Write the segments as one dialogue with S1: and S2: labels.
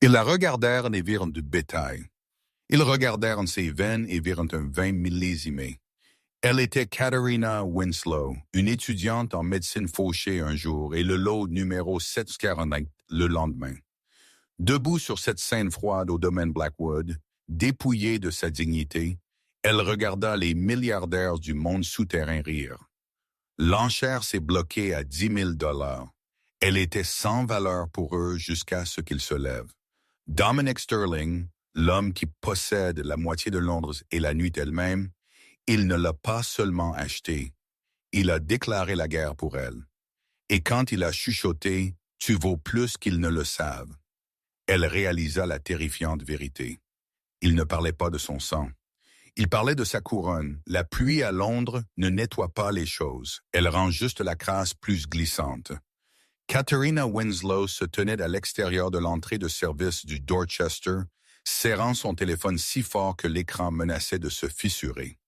S1: Ils la regardèrent et virent du bétail. Ils regardèrent ses veines et virent un vin millésimé. Elle était Katharina Winslow, une étudiante en médecine fauchée un jour et le lot numéro 748 le lendemain. Debout sur cette scène froide au domaine Blackwood, dépouillée de sa dignité, elle regarda les milliardaires du monde souterrain rire. L'enchère s'est bloquée à 10 000 $. Elle était sans valeur pour eux jusqu'à ce qu'ils se lèvent. Dominic Sterling, l'homme qui possède la moitié de Londres et la nuit elle-même, il ne l'a pas seulement achetée, il a déclaré la guerre pour elle. Et quand il a chuchoté « Tu vaux plus qu'ils ne le savent », elle réalisa la terrifiante vérité. Il ne parlait pas de son sang. Il parlait de sa couronne. La pluie à Londres ne nettoie pas les choses. Elle rend juste la crasse plus glissante. Katharina Winslow se tenait à l'extérieur de l'entrée de service du Dorchester, serrant son téléphone si fort que l'écran menaçait de se fissurer.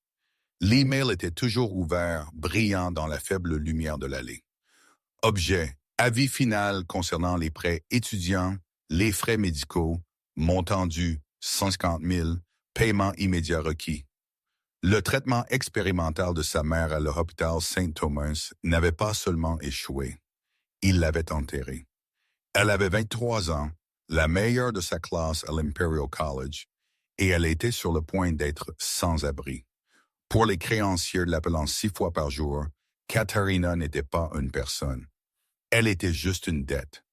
S1: L'email était toujours ouvert, brillant dans la faible lumière de l'allée. Objet, avis final concernant les prêts étudiants, les frais médicaux, montant dû 150 000, paiement immédiat requis. Le traitement expérimental de sa mère à l'hôpital St. Thomas n'avait pas seulement échoué, il l'avait enterrée. Elle avait 23 ans, la meilleure de sa classe à l'Imperial College, et elle était sur le point d'être sans abri. Pour les créanciers l'appelant 6 fois par jour, Katharina n'était pas une personne. Elle était juste une dette.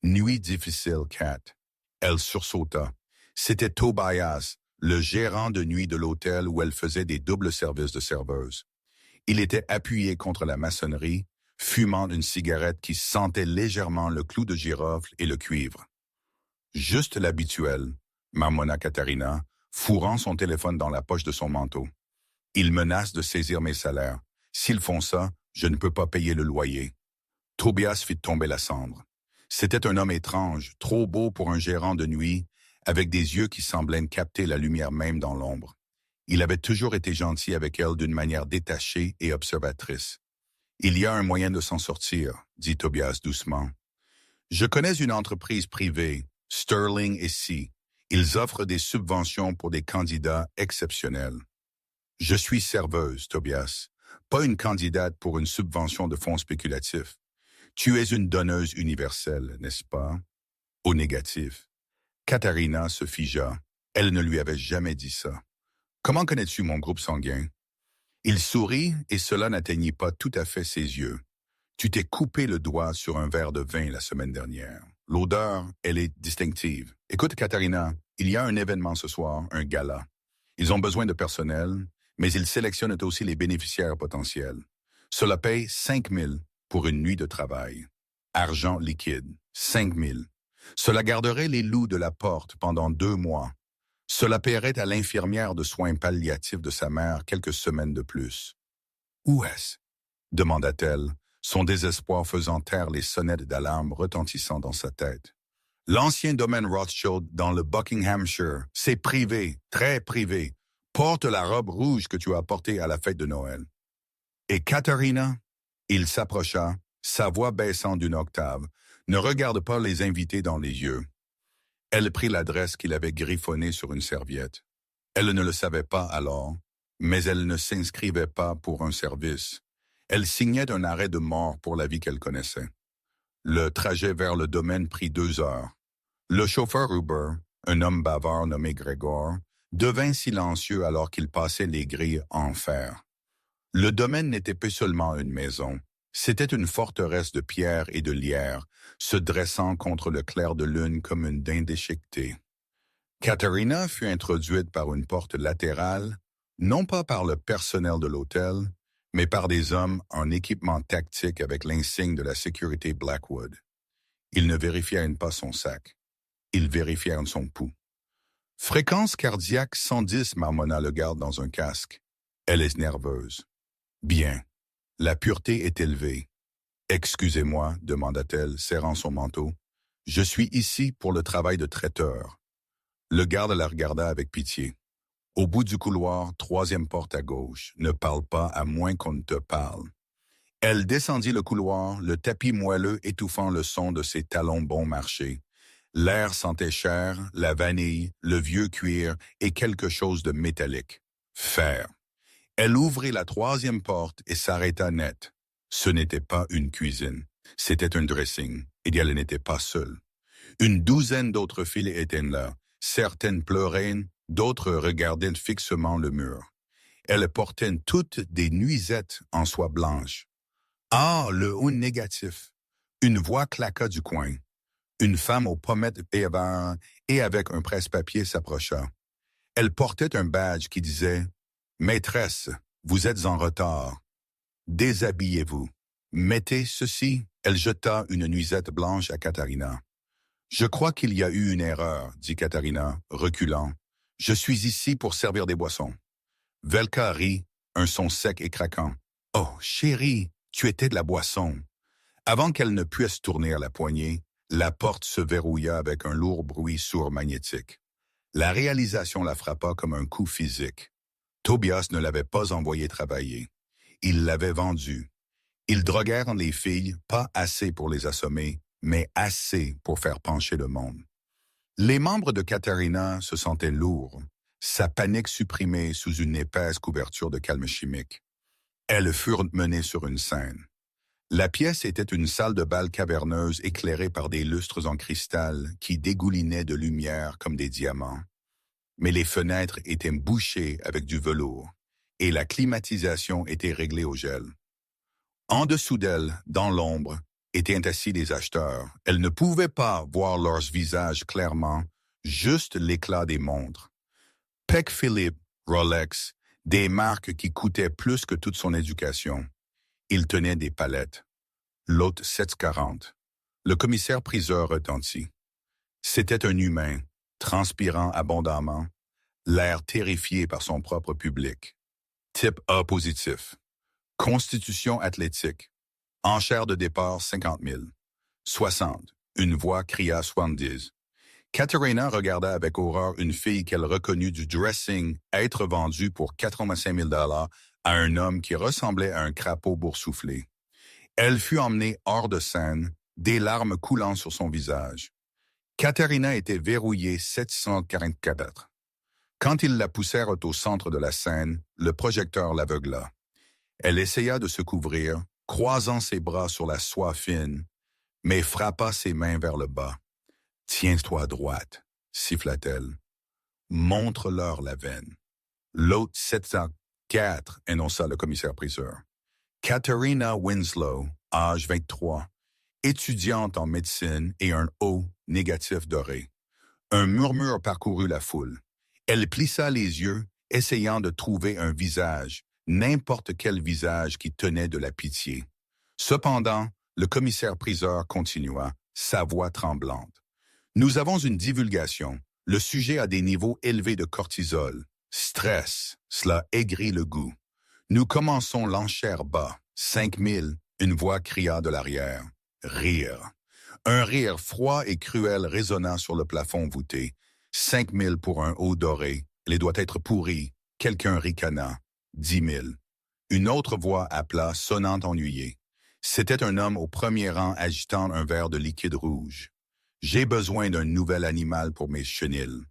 S1: Nuit difficile, Kat. Elle sursauta. C'était Tobias, le gérant de nuit de l'hôtel où elle faisait des doubles services de serveuse. Il était appuyé contre la maçonnerie, fumant une cigarette qui sentait légèrement le clou de girofle et le cuivre. Juste l'habituel, marmonna Katharina, fourrant son téléphone dans la poche de son manteau. Ils menacent de saisir mes salaires. S'ils font ça, je ne peux pas payer le loyer. Tobias fit tomber la cendre. C'était un homme étrange, trop beau pour un gérant de nuit, avec des yeux qui semblaient capter la lumière même dans l'ombre. Il avait toujours été gentil avec elle d'une manière détachée et observatrice. « Il y a un moyen de s'en sortir, » dit Tobias doucement. « Je connais une entreprise privée, Sterling & C. Ils offrent des subventions pour des candidats exceptionnels. » « Je suis serveuse, Tobias, pas une candidate pour une subvention de fonds spéculatifs. Tu es une donneuse universelle, n'est-ce pas? » Au négatif. Katharina se figea. Elle ne lui avait jamais dit ça. « Comment connais-tu mon groupe sanguin? » Il sourit et cela n'atteignit pas tout à fait ses yeux. « Tu t'es coupé le doigt sur un verre de vin la semaine dernière. L'odeur, elle est distinctive. Écoute, Katharina, il y a un événement ce soir, un gala. Ils ont besoin de personnel, mais ils sélectionnent aussi les bénéficiaires potentiels. Cela paye 5 000 pour une nuit de travail. Argent liquide, 5 000. Cela garderait les loups de la porte pendant 2 mois. Cela paierait à l'infirmière de soins palliatifs de sa mère quelques semaines de plus. « Où est-ce? » demanda-t-elle, son désespoir faisant taire les sonnettes d'alarme retentissant dans sa tête. « L'ancien domaine Rothschild dans le Buckinghamshire, c'est privé, très privé. Porte la robe rouge que tu as portée à la fête de Noël. » Et Katharina? Il s'approcha, sa voix baissant d'une octave. Ne regarde pas les invités dans les yeux. Elle prit l'adresse qu'il avait griffonnée sur une serviette. Elle ne le savait pas alors, mais elle ne s'inscrivait pas pour un service. Elle signait un arrêt de mort pour la vie qu'elle connaissait. Le trajet vers le domaine prit 2 heures. Le chauffeur Uber, un homme bavard nommé Gregor, devint silencieux alors qu'il passait les grilles en fer. Le domaine n'était plus seulement une maison, c'était une forteresse de pierre et de lierre, se dressant contre le clair de lune comme une dinde déchiquetée. Katharina fut introduite par une porte latérale, non pas par le personnel de l'hôtel, mais par des hommes en équipement tactique avec l'insigne de la sécurité Blackwood. Ils ne vérifièrent pas son sac, ils vérifièrent son pouls. « Fréquence cardiaque 110, » marmonna le garde dans un casque. « Elle est nerveuse. »« Bien. La pureté est élevée. »« Excusez-moi, » demanda-t-elle, serrant son manteau. « Je suis ici pour le travail de traiteur. » Le garde la regarda avec pitié. « Au bout du couloir, 3e porte à gauche. Ne parle pas à moins qu'on ne te parle. » Elle descendit le couloir, le tapis moelleux étouffant le son de ses talons bon marché. L'air sentait cher, la vanille, le vieux cuir et quelque chose de métallique. Fer. Elle ouvrit la troisième porte et s'arrêta net. Ce n'était pas une cuisine, c'était un dressing, et elle n'était pas seule. Une douzaine d'autres filles étaient là. Certaines pleuraient, d'autres regardaient fixement le mur. Elles portaient toutes des nuisettes en soie blanche. Ah, le haut négatif. Une voix claqua du coin. Une femme aux pommettes et avec un presse-papier s'approcha. Elle portait un badge qui disait « Maîtresse, vous êtes en retard. Déshabillez-vous. Mettez ceci. » Elle jeta une nuisette blanche à Katharina. « Je crois qu'il y a eu une erreur, » dit Katharina, reculant. « Je suis ici pour servir des boissons. » Velka rit, un son sec et craquant. « Oh, chérie, tu étais de la boisson. » Avant qu'elle ne puisse tourner à la poignée, la porte se verrouilla avec un lourd bruit sourd magnétique. La réalisation la frappa comme un coup physique. Tobias ne l'avait pas envoyé travailler. Il l'avait vendu. Ils droguèrent les filles, pas assez pour les assommer, mais assez pour faire pencher le monde. Les membres de Katharina se sentaient lourds, sa panique supprimée sous une épaisse couverture de calme chimique. Elles furent menées sur une scène. La pièce était une salle de bal caverneuse éclairée par des lustres en cristal qui dégoulinaient de lumière comme des diamants. Mais les fenêtres étaient bouchées avec du velours et la climatisation était réglée au gel. En dessous d'elles, dans l'ombre, étaient assis des acheteurs. Elles ne pouvaient pas voir leurs visages clairement, juste l'éclat des montres. Peck Philippe, Rolex, des marques qui coûtaient plus que toute son éducation. Il tenait des palettes. L'autre 740. Le commissaire-priseur retentit. C'était un humain, transpirant abondamment, l'air terrifié par son propre public. Type A positif. Constitution athlétique. Enchère de départ 50 000. 60. Une voix cria 70. Katharina regarda avec horreur une fille qu'elle reconnut du dressing être vendue pour 85 000 $ à un homme qui ressemblait à un crapaud boursouflé. Elle fut emmenée hors de scène, des larmes coulant sur son visage. Katharina était verrouillée 744. Quand ils la poussèrent au centre de la scène, le projecteur l'aveugla. Elle essaya de se couvrir, croisant ses bras sur la soie fine, mais frappa ses mains vers le bas. « Tiens-toi droite, » siffla-t-elle. « Montre-leur la veine. » L'autre 704, énonça le commissaire-priseur. Katharina Winslow, âge 23, étudiante en médecine et un O négatif doré. Un murmure parcourut la foule. Elle plissa les yeux, essayant de trouver un visage, n'importe quel visage qui tenait de la pitié. Cependant, le commissaire-priseur continua, sa voix tremblante. « Nous avons une divulgation. Le sujet a des niveaux élevés de cortisol. Stress, cela aigrit le goût. Nous commençons l'enchère bas. 5 000, une voix cria de l'arrière. Rire. Un rire froid et cruel résonna sur le plafond voûté. 5 000 pour un haut doré. Il doit être pourri. Quelqu'un ricana. 10 000. Une autre voix appela, sonnante ennuyée. C'était un homme au premier rang agitant un verre de liquide rouge. J'ai besoin d'un nouvel animal pour mes chenilles.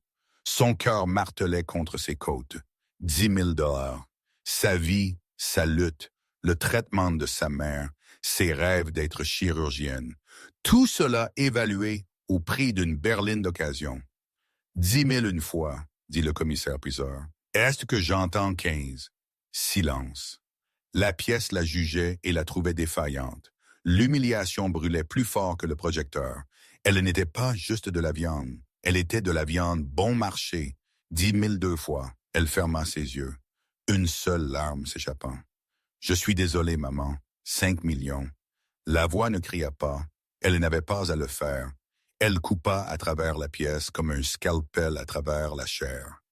S1: Son cœur martelait contre ses côtes. 10 000 $. Sa vie, sa lutte, le traitement de sa mère, ses rêves d'être chirurgienne. Tout cela évalué au prix d'une berline d'occasion. 10 000 une fois, dit le commissaire-priseur. Est-ce que j'entends 15? Silence. La pièce la jugeait et la trouvait défaillante. L'humiliation brûlait plus fort que le projecteur. Elle n'était pas juste de la viande. Elle était de la viande bon marché. 10 000 deux fois. Elle ferma ses yeux. Une seule larme s'échappant. « Je suis désolé, maman. 5 millions. » La voix ne cria pas. Elle n'avait pas à le faire. Elle coupa à travers la pièce comme un scalpel à travers la chair.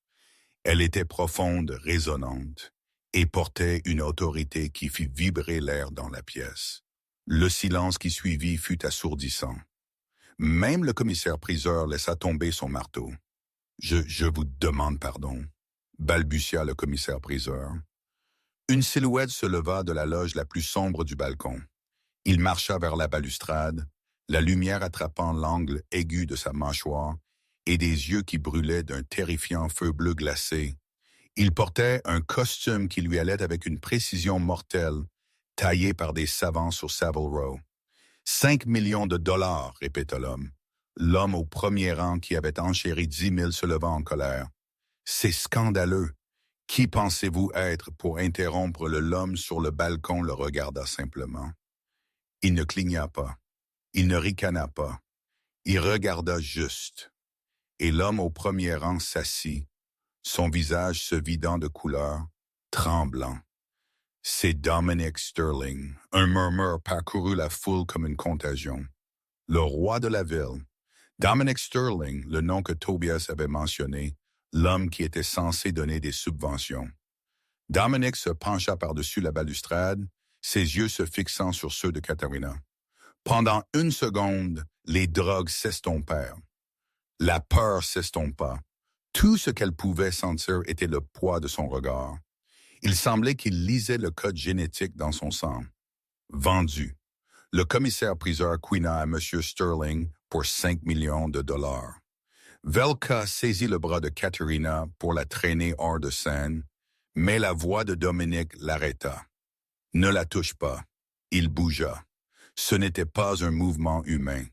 S1: Elle était profonde, résonnante, et portait une autorité qui fit vibrer l'air dans la pièce. Le silence qui suivit fut assourdissant. Même le commissaire-priseur laissa tomber son marteau. « Je vous demande pardon, » balbutia le commissaire-priseur. Une silhouette se leva de la loge la plus sombre du balcon. Il marcha vers la balustrade, la lumière attrapant l'angle aigu de sa mâchoire et des yeux qui brûlaient d'un terrifiant feu bleu glacé. Il portait un costume qui lui allait avec une précision mortelle, taillé par des savants sur Savile Row. 5 millions de dollars, répéta l'homme. L'homme au premier rang qui avait enchéri 10 000 se leva en colère. C'est scandaleux. Qui pensez-vous être pour interrompre l'homme sur le balcon le regarda simplement. Il ne cligna pas. Il ne ricana pas. Il regarda juste. Et l'homme au premier rang s'assit, son visage se vidant de couleur, tremblant. C'est Dominic Sterling. Un murmure parcourut la foule comme une contagion. Le roi de la ville. Dominic Sterling, le nom que Tobias avait mentionné, l'homme qui était censé donner des subventions. Dominic se pencha par-dessus la balustrade, ses yeux se fixant sur ceux de Katharina. Pendant une seconde, les drogues s'estompèrent. La peur s'estompa. Tout ce qu'elle pouvait sentir était le poids de son regard. Il semblait qu'il lisait le code génétique dans son sang. Vendu. Le commissaire-priseur couina à M. Sterling pour 5 millions de dollars. Velka saisit le bras de Katharina pour la traîner hors de scène, mais la voix de Dominic l'arrêta. Ne la touche pas. Il bougea. Ce n'était pas un mouvement humain.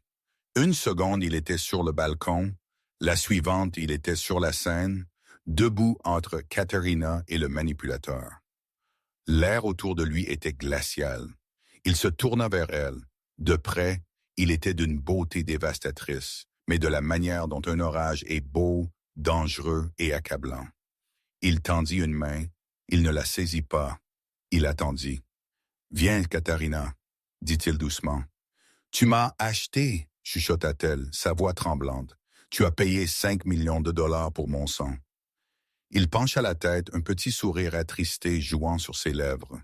S1: Une seconde, il était sur le balcon. La suivante, il était sur la scène, debout entre Katharina et le manipulateur. L'air autour de lui était glacial. Il se tourna vers elle. De près, il était d'une beauté dévastatrice, mais de la manière dont un orage est beau, dangereux et accablant. Il tendit une main, il ne la saisit pas. Il attendit. « Viens, Katharina, » dit-il doucement. « Tu m'as acheté, » chuchota-t-elle, sa voix tremblante. « Tu as payé 5 millions de dollars pour mon sang. » Il pencha la tête, un petit sourire attristé jouant sur ses lèvres.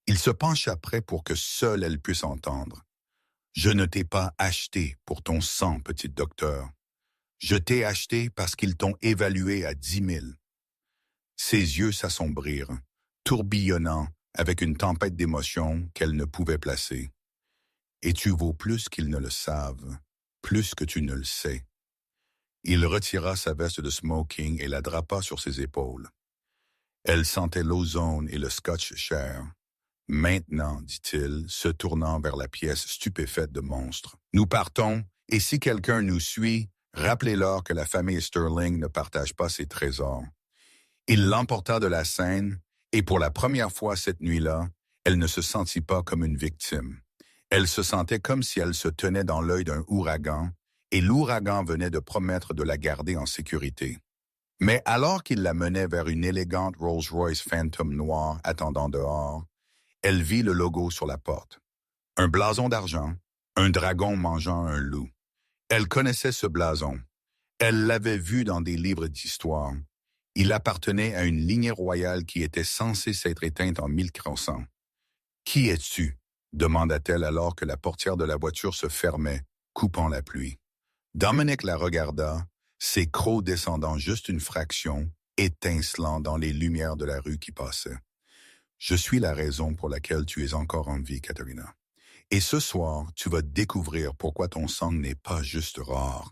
S1: Il se pencha près pour que seule elle puisse entendre. « Je ne t'ai pas acheté pour ton sang, petit docteur. Je t'ai acheté parce qu'ils t'ont évalué à 10 000. » Ses yeux s'assombrirent, tourbillonnant avec une tempête d'émotions qu'elle ne pouvait placer. « Et tu vaux plus qu'ils ne le savent, plus que tu ne le sais. » Il retira sa veste de smoking et la drapa sur ses épaules. Elle sentait l'ozone et le scotch cher. « Maintenant, dit-il, se tournant vers la pièce stupéfaite de monstre. Nous partons, et si quelqu'un nous suit, rappelez-leur que la famille Sterling ne partage pas ses trésors. » Il l'emporta de la scène, et pour la première fois cette nuit-là, elle ne se sentit pas comme une victime. Elle se sentait comme si elle se tenait dans l'œil d'un ouragan, et l'ouragan venait de promettre de la garder en sécurité. Mais alors qu'il la menait vers une élégante Rolls-Royce Phantom noire attendant dehors, elle vit le logo sur la porte. Un blason d'argent, un dragon mangeant un loup. Elle connaissait ce blason. Elle l'avait vu dans des livres d'histoire. Il appartenait à une lignée royale qui était censée s'être éteinte en 1400. « Qui es-tu » demanda-t-elle alors que la portière de la voiture se fermait, coupant la pluie. Dominic la regarda, ses crocs descendant juste une fraction, étincelant dans les lumières de la rue qui passait. « Je suis la raison pour laquelle tu es encore en vie, Katharina. Et ce soir, tu vas découvrir pourquoi ton sang n'est pas juste rare.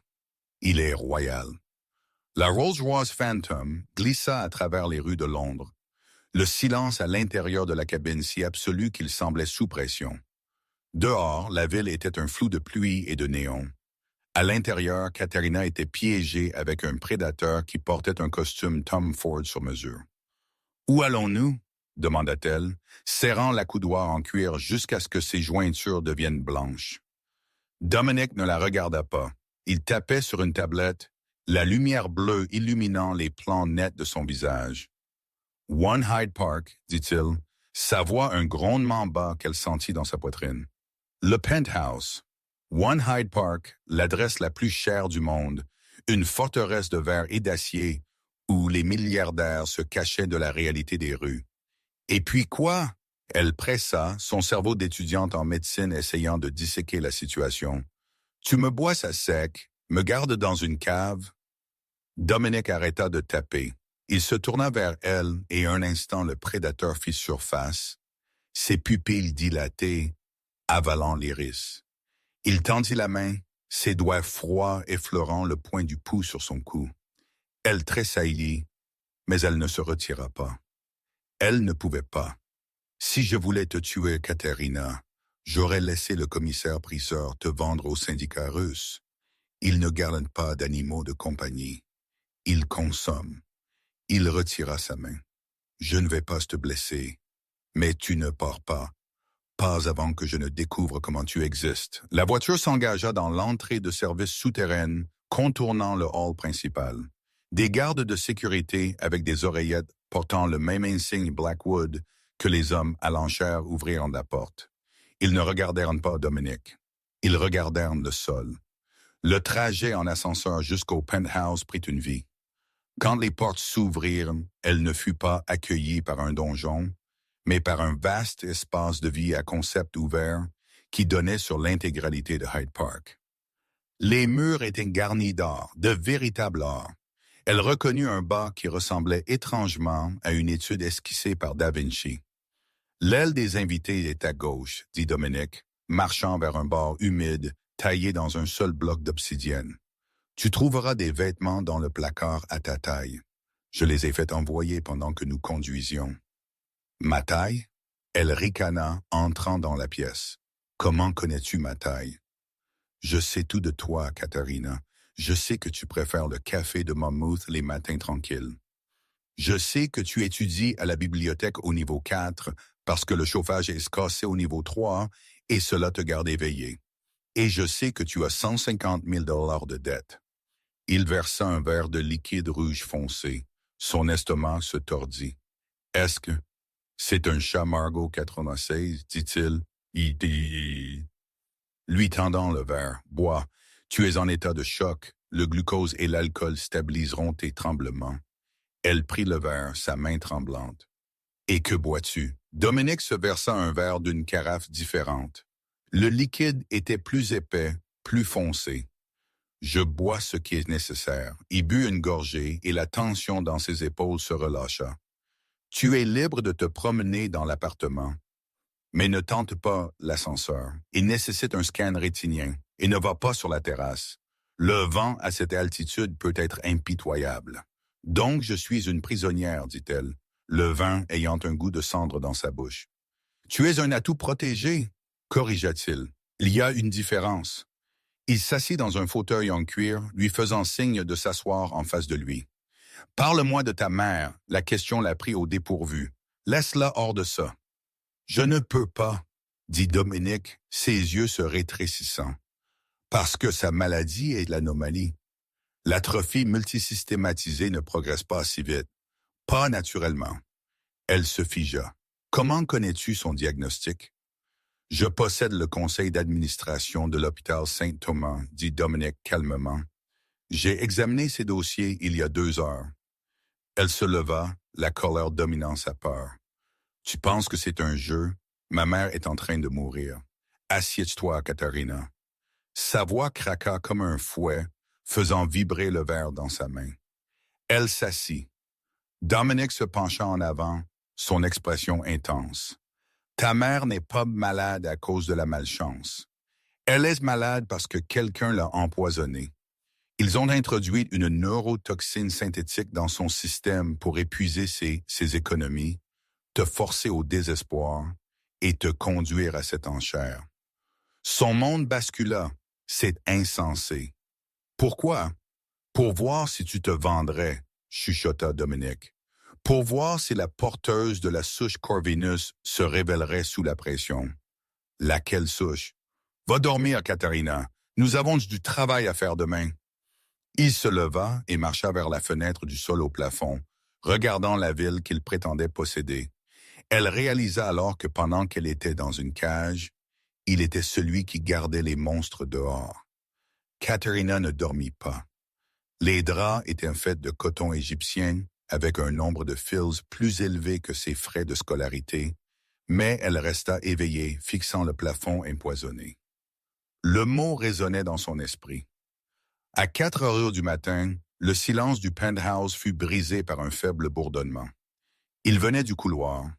S1: Il est royal. » La Rolls-Royce Phantom glissa à travers les rues de Londres. Le silence à l'intérieur de la cabine si absolu qu'il semblait sous pression. Dehors, la ville était un flou de pluie et de néons. À l'intérieur, Katharina était piégée avec un prédateur qui portait un costume Tom Ford sur mesure. « Où allons-nous » demanda-t-elle, serrant l'accoudoir en cuir jusqu'à ce que ses jointures deviennent blanches. Dominic ne la regarda pas. Il tapait sur une tablette, la lumière bleue illuminant les plans nets de son visage. « One Hyde Park » dit-il, sa voix un grondement bas qu'elle sentit dans sa poitrine. « Le penthouse. One Hyde Park, l'adresse la plus chère du monde, une forteresse de verre et d'acier où les milliardaires se cachaient de la réalité des rues. Et puis quoi? » Elle pressa, son cerveau d'étudiante en médecine essayant de disséquer la situation. « Tu me bois ça sec, me gardes dans une cave. » Dominic arrêta de taper. Il se tourna vers elle et un instant le prédateur fit surface, ses pupilles dilatées, avalant l'iris. Il tendit la main, ses doigts froids effleurant le point du pouce sur son cou. Elle tressaillit, mais elle ne se retira pas. Elle ne pouvait pas. Si je voulais te tuer, Katerina, j'aurais laissé le commissaire-priseur te vendre au syndicat russe. Il ne garde pas d'animaux de compagnie. Il consomme. Il retira sa main. Je ne vais pas te blesser, mais tu ne pars pas. Pas avant que je ne découvre comment tu existes. La voiture s'engagea dans l'entrée de service souterraine, contournant le hall principal. Des gardes de sécurité avec des oreillettes portant le même insigne Blackwood que les hommes à l'enchère ouvrirent la porte. Ils ne regardèrent pas Dominique. Ils regardèrent le sol. Le trajet en ascenseur jusqu'au penthouse prit une vie. Quand les portes s'ouvrirent, elle ne fut pas accueillie par un donjon, mais par un vaste espace de vie à concept ouvert qui donnait sur l'intégralité de Hyde Park. Les murs étaient garnis d'or, de véritable or. Elle reconnut un bas qui ressemblait étrangement à une étude esquissée par Da Vinci. L'aile des invités est à gauche, dit Dominique, marchant vers un bar humide taillé dans un seul bloc d'obsidienne. Tu trouveras des vêtements dans le placard à ta taille. Je les ai fait envoyer pendant que nous conduisions. Ma taille? Elle ricana, entrant dans la pièce. Comment connais-tu ma taille? Je sais tout de toi, Katerina. Je sais que tu préfères le café de Monmouth les matins tranquilles. Je sais que tu étudies à la bibliothèque au niveau 4 parce que le chauffage est escassé au niveau 3 et cela te garde éveillé. Et je sais que tu as 150 000 $ de dette. Il versa un verre de liquide rouge foncé. Son estomac se tordit. Est-ce que c'est un chat Margot 96, dit-il, lui tendant le verre. Bois, tu es en état de choc. Le glucose et l'alcool stabiliseront tes tremblements. Elle prit le verre, sa main tremblante. Et que bois-tu? Dominique se versa un verre d'une carafe différente. Le liquide était plus épais, plus foncé. Je bois ce qui est nécessaire. Il but une gorgée et la tension dans ses épaules se relâcha. Tu es libre de te promener dans l'appartement, mais ne tente pas l'ascenseur. Il nécessite un scan rétinien et ne va pas sur la terrasse. Le vent à cette altitude peut être impitoyable. Donc je suis une prisonnière, dit-elle, le vin ayant un goût de cendre dans sa bouche. Tu es un atout protégé, corrigea-t-il. Il y a une différence. Il s'assit dans un fauteuil en cuir, lui faisant signe de s'asseoir en face de lui. Parle-moi de ta mère, la question l'a pris au dépourvu. Laisse-la hors de ça. Je ne peux pas, dit Dominique, ses yeux se rétrécissant. Parce que sa maladie est l'anomalie. L'atrophie multisystématisée ne progresse pas si vite. Pas naturellement. Elle se figea. Comment connais-tu son diagnostic? Je possède le conseil d'administration de l'hôpital Saint-Thomas, dit Dominique calmement. J'ai examiné ses dossiers il y a 2 heures. Elle se leva, la colère dominant sa peur. Tu penses que c'est un jeu? Ma mère est en train de mourir. Assieds-toi, Katerina. Sa voix craqua comme un fouet, faisant vibrer le verre dans sa main. Elle s'assit. Dominique se pencha en avant, son expression intense. Ta mère n'est pas malade à cause de la malchance. Elle est malade parce que quelqu'un l'a empoisonnée. Ils ont introduit une neurotoxine synthétique dans son système pour épuiser ses économies, te forcer au désespoir et te conduire à cette enchère. Son monde bascula. C'est insensé. Pourquoi? Pour voir si tu te vendrais, chuchota Dominique. Pour voir si la porteuse de la souche Corvinus se révélerait sous la pression. Laquelle souche? Va dormir, Katerina. Nous avons du travail à faire demain. Il se leva et marcha vers la fenêtre du sol au plafond, regardant la ville qu'il prétendait posséder. Elle réalisa alors que pendant qu'elle était dans une cage, il était celui qui gardait les monstres dehors. Katerina ne dormit pas. Les draps étaient faits de coton égyptien, avec un nombre de fils plus élevé que ses frais de scolarité, mais elle resta éveillée, fixant le plafond empoisonné. Le mot résonnait dans son esprit. À 4 heures du matin, le silence du penthouse fut brisé par un faible bourdonnement. Il venait du couloir.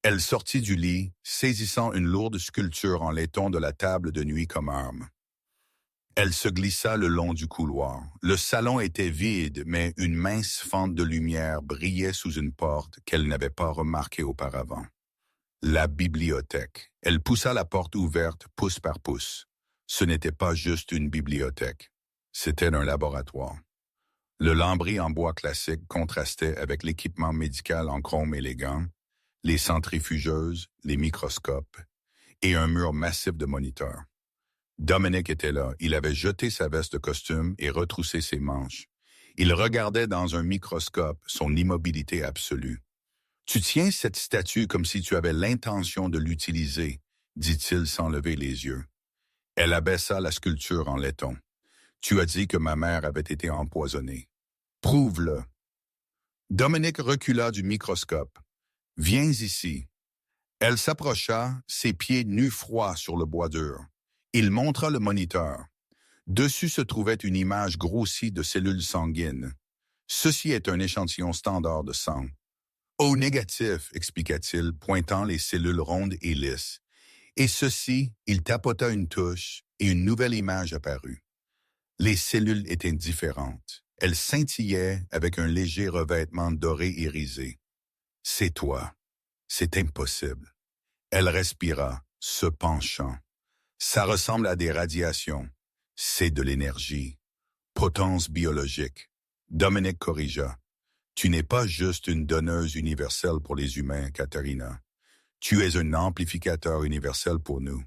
S1: Elle sortit du lit, saisissant une lourde sculpture en laiton de la table de nuit comme arme. Elle se glissa le long du couloir. Le salon était vide, mais une mince fente de lumière brillait sous une porte qu'elle n'avait pas remarquée auparavant. La bibliothèque. Elle poussa la porte ouverte pouce par pouce. Ce n'était pas juste une bibliothèque. C'était un laboratoire. Le lambris en bois classique contrastait avec l'équipement médical en chrome élégant, les centrifugeuses, les microscopes et un mur massif de moniteurs. Dominic était là. Il avait jeté sa veste de costume et retroussé ses manches. Il regardait dans un microscope son immobilité absolue. « Tu tiens cette statue comme si tu avais l'intention de l'utiliser, » dit-il sans lever les yeux. Elle abaissa la sculpture en laiton. « Tu as dit que ma mère avait été empoisonnée. Prouve-le. » Dominic recula du microscope. « Viens ici. » Elle s'approcha, ses pieds nus froids sur le bois dur. Il montra le moniteur. Dessus se trouvait une image grossie de cellules sanguines. « Ceci est un échantillon standard de sang. »« O négatif, » expliqua-t-il, pointant les cellules rondes et lisses. Et ceci, il tapota une touche et une nouvelle image apparut. Les cellules étaient différentes. Elles scintillaient avec un léger revêtement doré irisé. « C'est toi. C'est impossible. » Elle respira, se penchant. « Ça ressemble à des radiations. C'est de l'énergie. Potence biologique. » Dominic corrigea. « Tu n'es pas juste une donneuse universelle pour les humains, Katharina. Tu es un amplificateur universel pour nous. »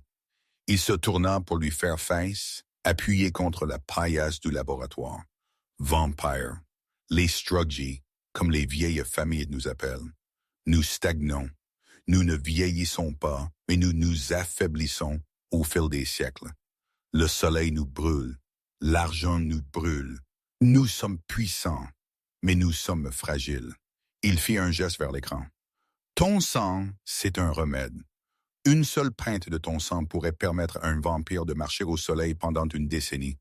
S1: Il se tourna pour lui faire face, appuyé contre la paillasse du laboratoire. « Vampire. Les Struggy, comme les vieilles familles nous appellent. Nous stagnons. Nous ne vieillissons pas, mais nous nous affaiblissons au fil des siècles. Le soleil nous brûle. L'argent nous brûle. Nous sommes puissants, mais nous sommes fragiles. » Il fit un geste vers l'écran. « Ton sang, c'est un remède. Une seule pinte de ton sang pourrait permettre à un vampire de marcher au soleil pendant une décennie.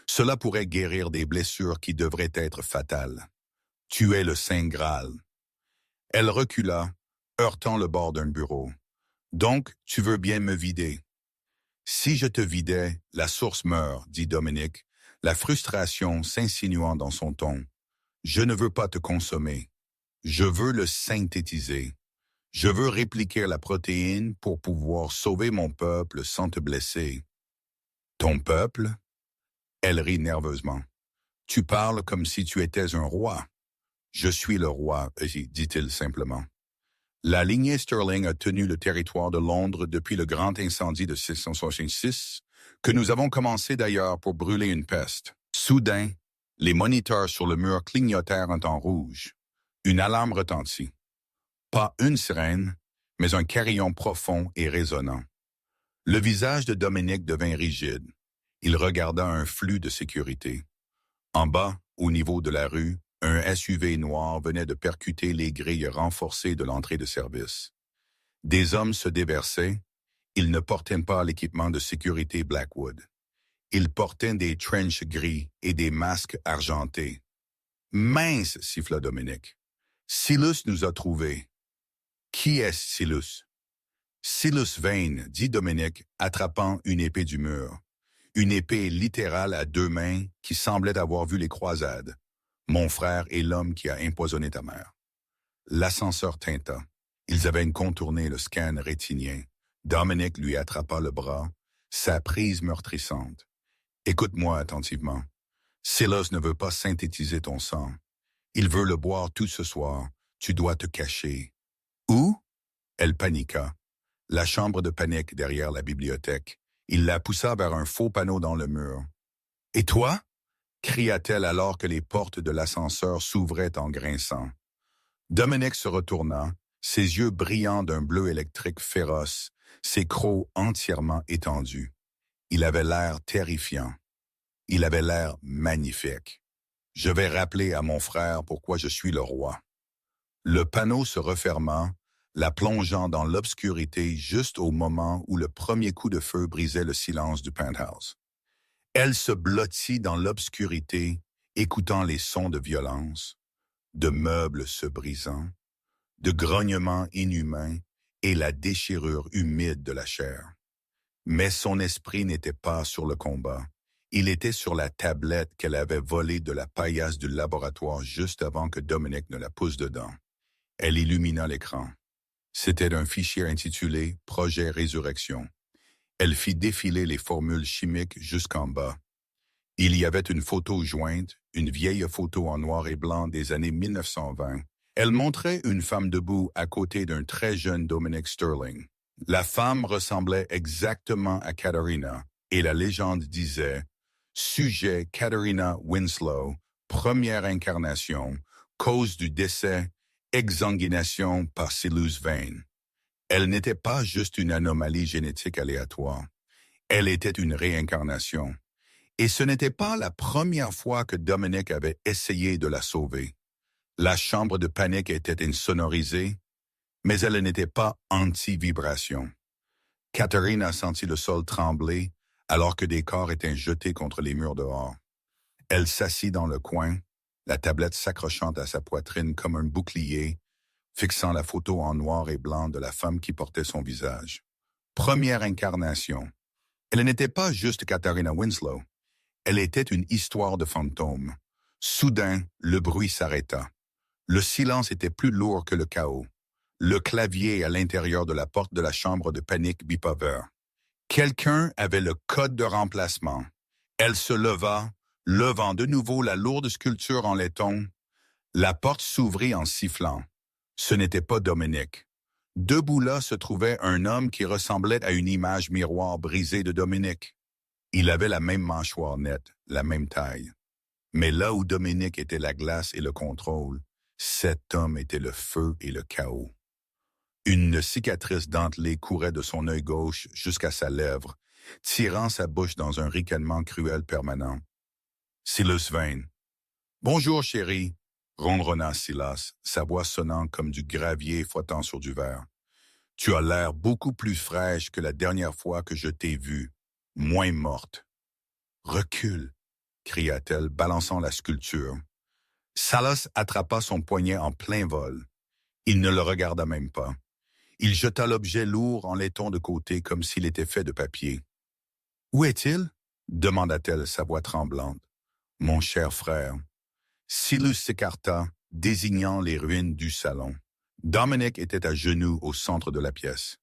S1: Cela pourrait guérir des blessures qui devraient être fatales. Tu es le Saint Graal. » Elle recula, heurtant le bord d'un bureau. « Donc, tu veux bien me vider. »« Si je te vidais, la source meurt, » dit Dominic, la frustration s'insinuant dans son ton. « Je ne veux pas te consommer. Je veux le synthétiser. Je veux répliquer la protéine pour pouvoir sauver mon peuple sans te blesser. »« Ton peuple ?» Elle rit nerveusement. « Tu parles comme si tu étais un roi. »« Je suis le roi, » dit-il simplement. La lignée Sterling a tenu le territoire de Londres depuis le grand incendie de 1666, que nous avons commencé d'ailleurs pour brûler une peste. Soudain, les moniteurs sur le mur clignotèrent en temps rouge. Une alarme retentit. Pas une sirène, mais un carillon profond et résonnant. Le visage de Dominic devint rigide. Il regarda un flux de sécurité. En bas, au niveau de la rue, un SUV noir venait de percuter les grilles renforcées de l'entrée de service. Des hommes se déversaient. Ils ne portaient pas l'équipement de sécurité Blackwood. Ils portaient des trench gris et des masques argentés. « Mince !» siffla Dominic. « Silus nous a trouvés. »« Qui est Silus ?»« Silus Vane, » dit Dominic, attrapant une épée du mur. Une épée littérale à 2 mains qui semblait avoir vu les croisades. « Mon frère est l'homme qui a empoisonné ta mère. » L'ascenseur tinta. Ils avaient contourné le scan rétinien. Dominic lui attrapa le bras, sa prise meurtrissante. « Écoute-moi attentivement. Silas ne veut pas synthétiser ton sang. Il veut le boire tout ce soir. Tu dois te cacher. »« Où ?» Elle paniqua. La chambre de panique derrière la bibliothèque. Il la poussa vers un faux panneau dans le mur. « Et toi ?» cria-t-elle alors que les portes de l'ascenseur s'ouvraient en grinçant. Dominic se retourna, ses yeux brillants d'un bleu électrique féroce, ses crocs entièrement étendus. Il avait l'air terrifiant. Il avait l'air magnifique. « Je vais rappeler à mon frère pourquoi je suis le roi. » Le panneau se referma, la plongeant dans l'obscurité juste au moment où le premier coup de feu brisait le silence du penthouse. Elle se blottit dans l'obscurité, écoutant les sons de violence, de meubles se brisant, de grognements inhumains et la déchirure humide de la chair. Mais son esprit n'était pas sur le combat. Il était sur la tablette qu'elle avait volée de la paillasse du laboratoire juste avant que Dominic ne la pousse dedans. Elle illumina l'écran. C'était un fichier intitulé « Projet Résurrection ». Elle fit défiler les formules chimiques jusqu'en bas. Il y avait une photo jointe, une vieille photo en noir et blanc des années 1920. Elle montrait une femme debout à côté d'un très jeune Dominic Sterling. La femme ressemblait exactement à Katharina, et la légende disait « Sujet Katharina Winslow, première incarnation, cause du décès, exsanguination par Silas Vane ». Elle n'était pas juste une anomalie génétique aléatoire. Elle était une réincarnation. Et ce n'était pas la première fois que Dominic avait essayé de la sauver. La chambre de panique était insonorisée, mais elle n'était pas anti-vibration. Katharina sentit le sol trembler alors que des corps étaient jetés contre les murs dehors. Elle s'assit dans le coin, la tablette s'accrochant à sa poitrine comme un bouclier, fixant la photo en noir et blanc de la femme qui portait son visage. Première incarnation. Elle n'était pas juste Katharina Winslow. Elle était une histoire de fantôme. Soudain, le bruit s'arrêta. Le silence était plus lourd que le chaos. Le clavier à l'intérieur de la porte de la chambre de panique bipover. Quelqu'un avait le code de remplacement. Elle se leva, levant de nouveau la lourde sculpture en laiton. La porte s'ouvrit en sifflant. Ce n'était pas Dominic. Debout là se trouvait un homme qui ressemblait à une image miroir brisée de Dominic. Il avait la même mâchoire nette, la même taille. Mais là où Dominic était la glace et le contrôle, cet homme était le feu et le chaos. Une cicatrice dentelée courait de son œil gauche jusqu'à sa lèvre, tirant sa bouche dans un ricanement cruel permanent. Silas Vane. « Bonjour, chérie », ronronna Silas, sa voix sonnant comme du gravier frottant sur du verre. « Tu as l'air beaucoup plus fraîche que la dernière fois que je t'ai vue, moins morte. »« Recule », cria-t-elle, balançant la sculpture. Silas attrapa son poignet en plein vol. Il ne le regarda même pas. Il jeta l'objet lourd en laiton de côté comme s'il était fait de papier. « Où est-il » demanda-t-elle, sa voix tremblante. « Mon cher frère. » Silas s'écarta, désignant les ruines du salon. Dominic était à genoux au centre de la pièce.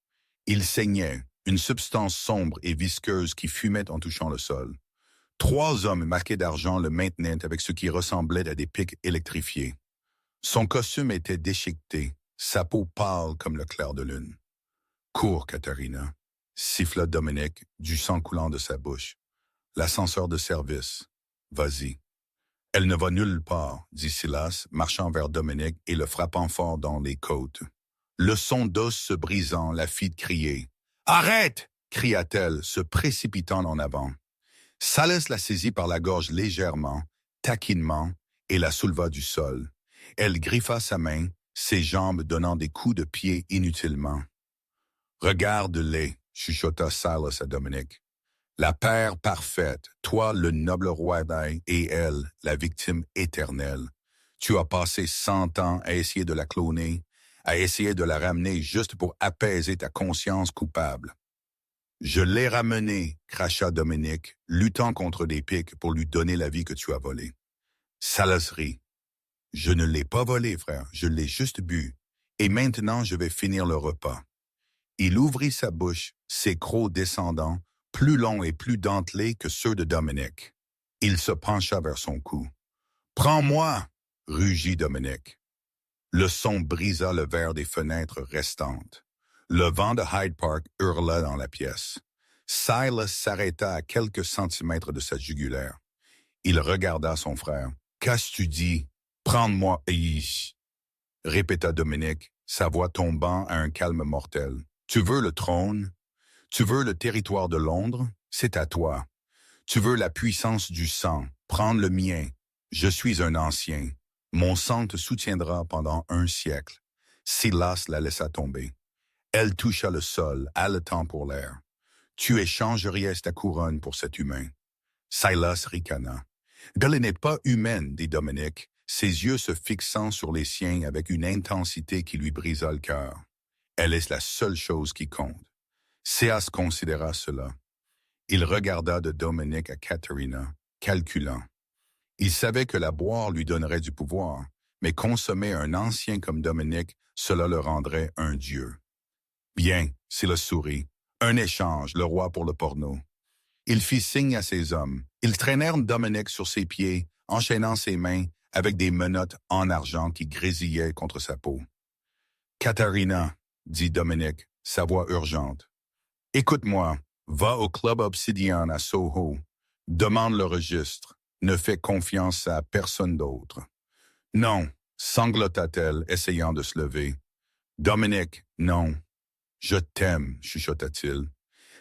S1: Il saignait, une substance sombre et visqueuse qui fumait en touchant le sol. 3 hommes marqués d'argent le maintenaient avec ce qui ressemblait à des pics électrifiés. Son costume était déchiqueté, sa peau pâle comme le clair de lune. « Cours, Katharina », siffla Dominic, du sang coulant de sa bouche. « L'ascenseur de service. Vas-y. » « Elle ne va nulle part, » dit Silas, marchant vers Dominic et le frappant fort dans les côtes. Le son d'os se brisant la fit crier. « Arrête » cria-t-elle, se précipitant en avant. Silas la saisit par la gorge légèrement, taquinement, et la souleva du sol. Elle griffa sa main, ses jambes donnant des coups de pied inutilement. « Regarde-les » chuchota Silas à Dominic. La paire parfaite, toi le noble roi d'Aïe et elle, la victime éternelle. Tu as passé 100 ans à essayer de la cloner, à essayer de la ramener juste pour apaiser ta conscience coupable. Je l'ai ramenée, cracha Dominic, luttant contre des pics pour lui donner la vie que tu as volée. Silas rit. Je ne l'ai pas volée, frère, je l'ai juste bu. Et maintenant je vais finir le repas. Il ouvrit sa bouche, ses crocs descendant, plus longs et plus dentelés que ceux de Dominic. Il se pencha vers son cou. « Prends-moi » rugit Dominic. Le son brisa le verre des fenêtres restantes. Le vent de Hyde Park hurla dans la pièce. Silas s'arrêta à quelques centimètres de sa jugulaire. Il regarda son frère. « Qu'as-tu tu dit? Prends-moi, répéta Dominic, sa voix tombant à un calme mortel. « Tu veux le trône? Tu veux le territoire de Londres? C'est à toi. Tu veux la puissance du sang? Prends le mien. Je suis un ancien. Mon sang te soutiendra pendant 1 siècle. » Silas la laissa tomber. Elle toucha le sol, haletant pour l'air. « Tu échangerais ta couronne pour cet humain. » Silas ricana. « Elle n'est pas humaine, dit Dominic, ses yeux se fixant sur les siens avec une intensité qui lui brisa le cœur. Elle est la seule chose qui compte. Céas considéra cela. Il regarda de Dominic à Katharina, calculant. Il savait que la boire lui donnerait du pouvoir, mais consommer un ancien comme Dominic, cela le rendrait un dieu. Bien, Silas sourit. Un échange, le roi pour le porno. Il fit signe à ses hommes. Ils traînèrent Dominic sur ses pieds, enchaînant ses mains avec des menottes en argent qui grésillaient contre sa peau. « Katharina, dit Dominic, sa voix urgente. Écoute-moi, va au Club Obsidian à Soho. Demande le registre. Ne fais confiance à personne d'autre. Non, sanglota-t-elle, essayant de se lever. Dominic, non. Je t'aime, chuchota-t-il.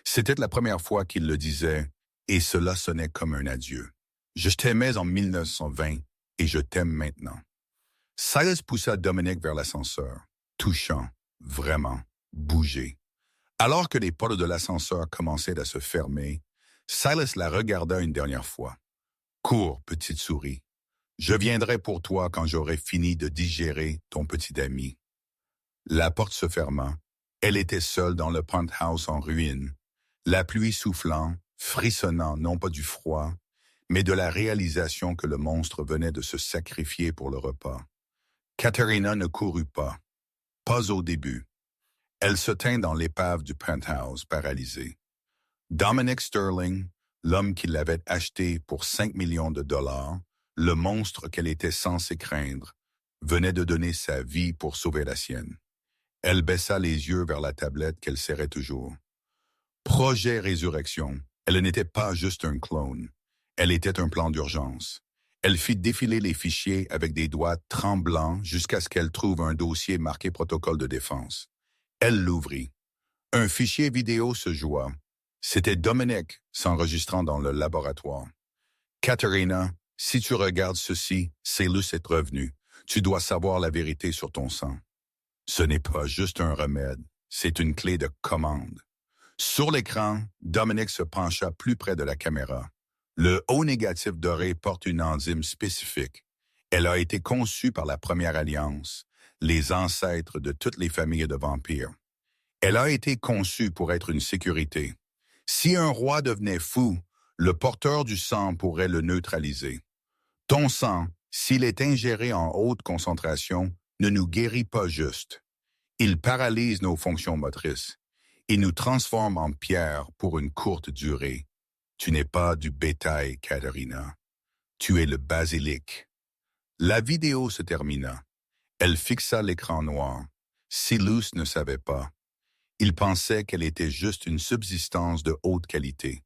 S1: C'était la première fois qu'il le disait, et cela sonnait comme un adieu. Je t'aimais en 1920, et je t'aime maintenant. Silas poussa Dominic vers l'ascenseur, touchant, vraiment, bougé. Alors que les portes de l'ascenseur commençaient à se fermer, Silas la regarda une dernière fois. Cours, petite souris. Je viendrai pour toi quand j'aurai fini de digérer ton petit ami. La porte se ferma. Elle était seule dans le penthouse en ruine, la pluie soufflant, frissonnant non pas du froid, mais de la réalisation que le monstre venait de se sacrifier pour le repas. Katharina ne courut pas au début. Elle se tint dans l'épave du penthouse, paralysée. Dominic Sterling, l'homme qui l'avait acheté pour 5 millions de dollars, le monstre qu'elle était censée craindre, venait de donner sa vie pour sauver la sienne. Elle baissa les yeux vers la tablette qu'elle serrait toujours. Projet Résurrection. Elle n'était pas juste un clone. Elle était un plan d'urgence. Elle fit défiler les fichiers avec des doigts tremblants jusqu'à ce qu'elle trouve un dossier marqué protocole de défense. Elle l'ouvrit. Un fichier vidéo se joua. C'était Dominic s'enregistrant dans le laboratoire. Katharina, si tu regardes ceci, Célus est revenu. Tu dois savoir la vérité sur ton sang. Ce n'est pas juste un remède, c'est une clé de commande. Sur l'écran, Dominic se pencha plus près de la caméra. Le O négatif doré porte une enzyme spécifique. Elle a été conçue par la Première Alliance, les ancêtres de toutes les familles de vampires. Elle a été conçue pour être une sécurité. Si un roi devenait fou, le porteur du sang pourrait le neutraliser. Ton sang, s'il est ingéré en haute concentration, ne nous guérit pas juste. Il paralyse nos fonctions motrices. Il nous transforme en pierre pour une courte durée. Tu n'es pas du bétail, Katharina. Tu es le basilic. La vidéo se termina. Elle fixa l'écran noir. Célus ne savait pas. Il pensait qu'elle était juste une subsistance de haute qualité.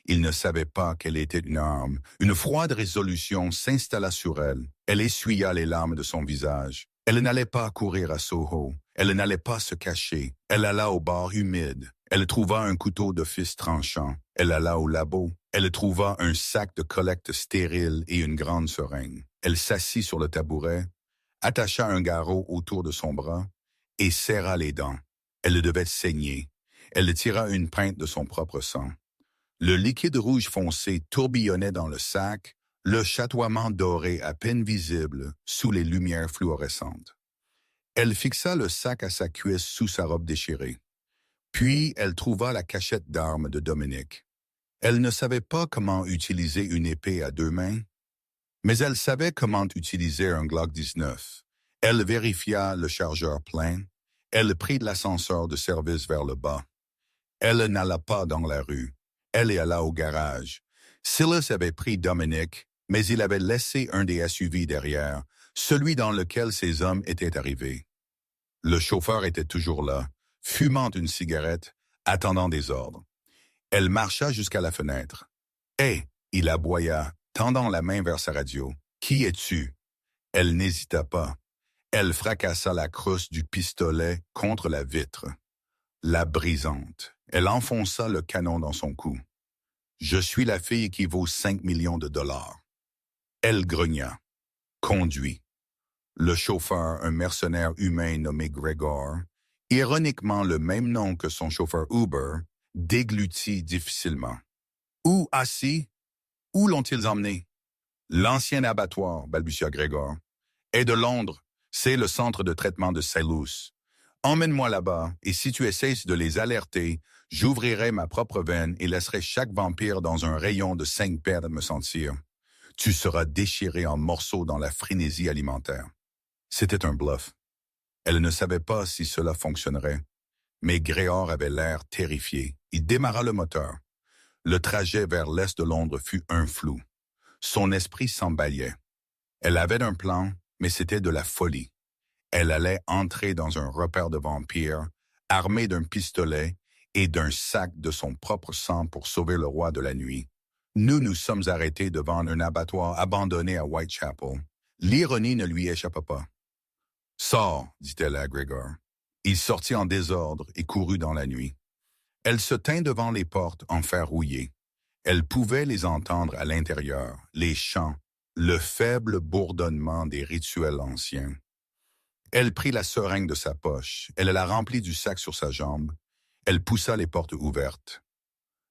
S1: Il ne savait pas qu'elle était une arme. Une froide résolution s'installa sur elle. Elle essuya les larmes de son visage. Elle n'allait pas courir à Soho. Elle n'allait pas se cacher. Elle alla au bar humide. Elle trouva un couteau d'office tranchant. Elle alla au labo. Elle trouva un sac de collecte stérile et une grande seringue. Elle s'assit sur le tabouret, attacha un garrot autour de son bras et serra les dents. Elle devait saigner. Elle tira une pinte de son propre sang. Le liquide rouge foncé tourbillonnait dans le sac, le chatoiement doré à peine visible sous les lumières fluorescentes. Elle fixa le sac à sa cuisse sous sa robe déchirée. Puis elle trouva la cachette d'armes de Dominic. Elle ne savait pas comment utiliser une épée à 2 mains, mais elle savait comment utiliser un Glock 19. Elle vérifia le chargeur plein. Elle prit l'ascenseur de service vers le bas. Elle n'alla pas dans la rue. Elle alla au garage. Silas avait pris Dominic, mais il avait laissé un des SUV derrière, celui dans lequel ses hommes étaient arrivés. Le chauffeur était toujours là, fumant une cigarette, attendant des ordres. Elle marcha jusqu'à la fenêtre. « Hé !» il aboya, tendant la main vers sa radio. « Qui es-tu » Elle n'hésita pas. Elle fracassa la crosse du pistolet contre la vitre. La brisante. Elle enfonça le canon dans son cou. « Je suis la fille qui vaut 5 millions de dollars. » Elle grogna. Conduit. Le chauffeur, un mercenaire humain nommé Gregor, ironiquement le même nom que son chauffeur Uber, déglutit difficilement. « Où assis? Où l'ont-ils emmené? » « L'ancien abattoir, balbutia Gregor. « Est de Londres. C'est le centre de traitement de Célus. Emmène-moi là-bas, et si tu essaies de les alerter, j'ouvrirai ma propre veine et laisserai chaque vampire dans un rayon de 5 paires de me sentir. Tu seras déchiré en morceaux dans la frénésie alimentaire. C'était un bluff. Elle ne savait pas si cela fonctionnerait, mais Gréor avait l'air terrifié. Il démarra le moteur. Le trajet vers l'est de Londres fut un flou. Son esprit s'emballait. Elle avait un plan, mais c'était de la folie. Elle allait entrer dans un repère de vampires, armée d'un pistolet et d'un sac de son propre sang pour sauver le roi de la nuit. Nous nous sommes arrêtés devant un abattoir abandonné à Whitechapel. L'ironie ne lui échappa pas. « Sors », dit-elle à Gregor. Il sortit en désordre et courut dans la nuit. Elle se tint devant les portes en fer rouillé. Elle pouvait les entendre à l'intérieur, les chants, le faible bourdonnement des rituels anciens. Elle prit la seringue de sa poche, elle la remplit du sac sur sa jambe, elle poussa les portes ouvertes.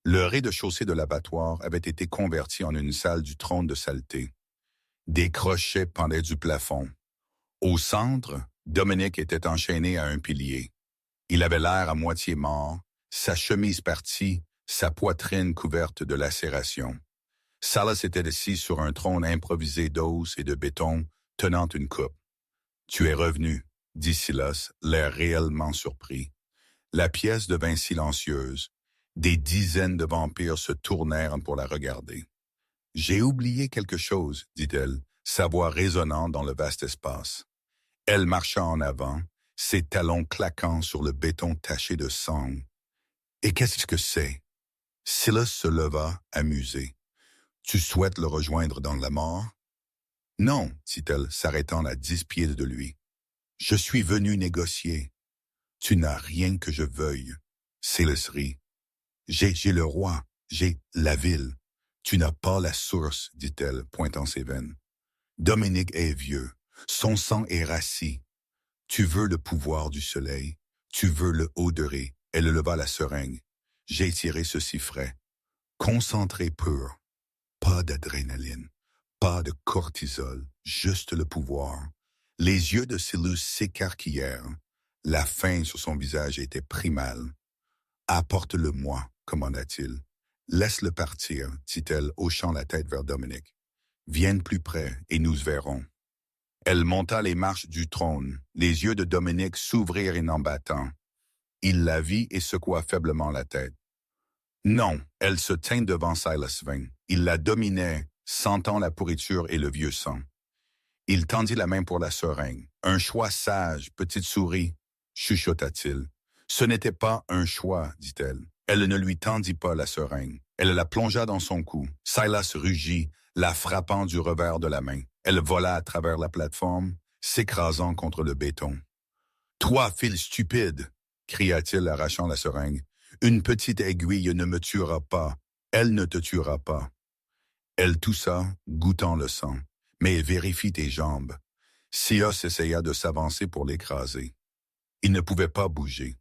S1: Le rez-de-chaussée de l'abattoir avait été converti en une salle du trône de saleté. Des crochets pendaient du plafond. Au centre, Dominic était enchaîné à un pilier. Il avait l'air à moitié mort, sa chemise partie, sa poitrine couverte de lacérations. Silas était assis sur un trône improvisé d'os et de béton, tenant une coupe. « Tu es revenu », dit Silas, l'air réellement surpris. La pièce devint silencieuse. Des dizaines de vampires se tournèrent pour la regarder. « J'ai oublié quelque chose, dit-elle, sa voix résonnant dans le vaste espace. Elle marcha en avant, ses talons claquant sur le béton taché de sang. « Et qu'est-ce que c'est ?» Silas se leva, amusé. « Tu souhaites le rejoindre dans la mort ?»« Non, dit-elle, s'arrêtant à 10 pieds de lui. « Je suis venu négocier. »« Tu n'as rien que je veuille. » Silas rit. « J'ai le roi, j'ai la ville. Tu n'as pas la source, dit-elle, pointant ses veines. Dominic est vieux, son sang est rassis. Tu veux le pouvoir du soleil, tu veux le odorer. Elle leva la seringue. J'ai tiré ceci frais. Concentré pur. Pas d'adrénaline, pas de cortisol, juste le pouvoir. Les yeux de Silas s'écarquillèrent. La faim sur son visage était primale. « Apporte-le-moi », commanda-t-il. « Laisse-le partir », dit-elle, hochant la tête vers Dominic. « Viens plus près et nous verrons. » Elle monta les marches du trône. Les yeux de Dominic s'ouvrirent en battant. Il la vit et secoua faiblement la tête. Non, elle se tint devant Silas Vane. Il la dominait, sentant la pourriture et le vieux sang. Il tendit la main pour la seringue. « Un choix sage, petite souris », chuchota-t-il. « Ce n'était pas un choix, dit-elle. » Elle ne lui tendit pas la seringue. Elle la plongea dans son cou. Silas rugit, la frappant du revers de la main. Elle vola à travers la plateforme, s'écrasant contre le béton. « Toi, fil stupide !» cria-t-il, arrachant la seringue. « Une petite aiguille ne me tuera pas. Elle ne te tuera pas. » Elle toussa, goûtant le sang. « Mais vérifie tes jambes. » Silas essaya de s'avancer pour l'écraser. Il ne pouvait pas bouger.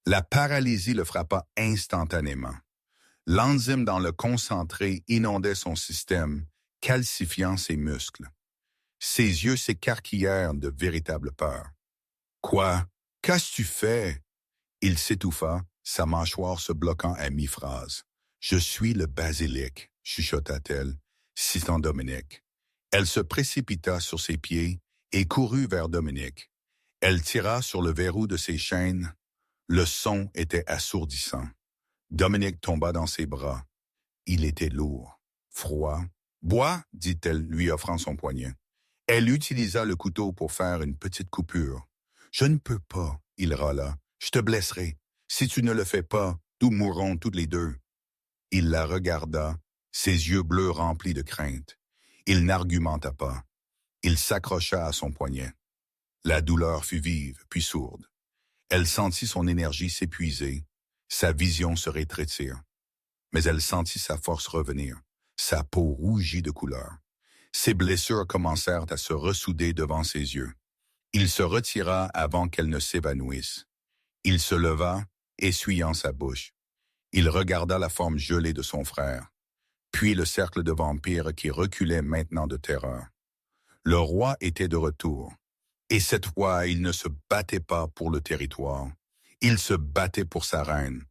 S1: La paralysie le frappa instantanément. L'enzyme dans le concentré inondait son système, calcifiant ses muscles. Ses yeux s'écarquillèrent de véritable peur. « Quoi? Qu'as-tu que tu fais? » Il s'étouffa, sa mâchoire se bloquant à mi-phrase. « Je suis le basilic, » chuchota-t-elle, citant Dominic. Elle se précipita sur ses pieds et courut vers Dominic. Elle tira sur le verrou de ses chaînes. Le son était assourdissant. Dominic tomba dans ses bras. Il était lourd, froid. « Bois, dit-elle, lui offrant son poignet. Elle utilisa le couteau pour faire une petite coupure. « Je ne peux pas, » il râla. « Je te blesserai. Si tu ne le fais pas, nous mourrons toutes les deux. » Il la regarda, ses yeux bleus remplis de crainte. Il n'argumenta pas. Il s'accrocha à son poignet. La douleur fut vive, puis sourde. Elle sentit son énergie s'épuiser, sa vision se rétrécir. Mais elle sentit sa force revenir. Sa peau rougit de couleur. Ses blessures commencèrent à se ressouder devant ses yeux. Il se retira avant qu'elle ne s'évanouisse. Il se leva, essuyant sa bouche. Il regarda la forme gelée de son frère, puis le cercle de vampires qui reculait maintenant de terreur. Le roi était de retour. Et cette fois, il ne se battait pas pour le territoire. Il se battait pour sa reine.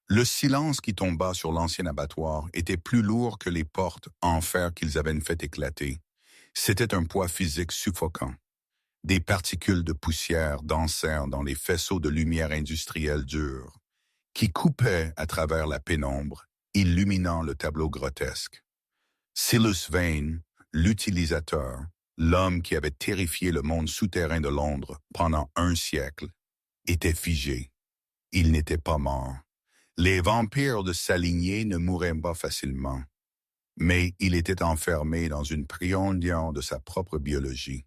S1: Le silence qui tomba sur l'ancien abattoir était plus lourd que les portes en fer qu'ils avaient fait éclater. C'était un poids physique suffocant. Des particules de poussière dansèrent dans les faisceaux de lumière industrielle dure, qui coupaient à travers la pénombre, illuminant le tableau grotesque. Silas Vane, l'utilisateur, l'homme qui avait terrifié le monde souterrain de Londres pendant 1 siècle, était figé. Il n'était pas mort. Les vampires de sa lignée ne mouraient pas facilement, mais il était enfermé dans une prison de sa propre biologie.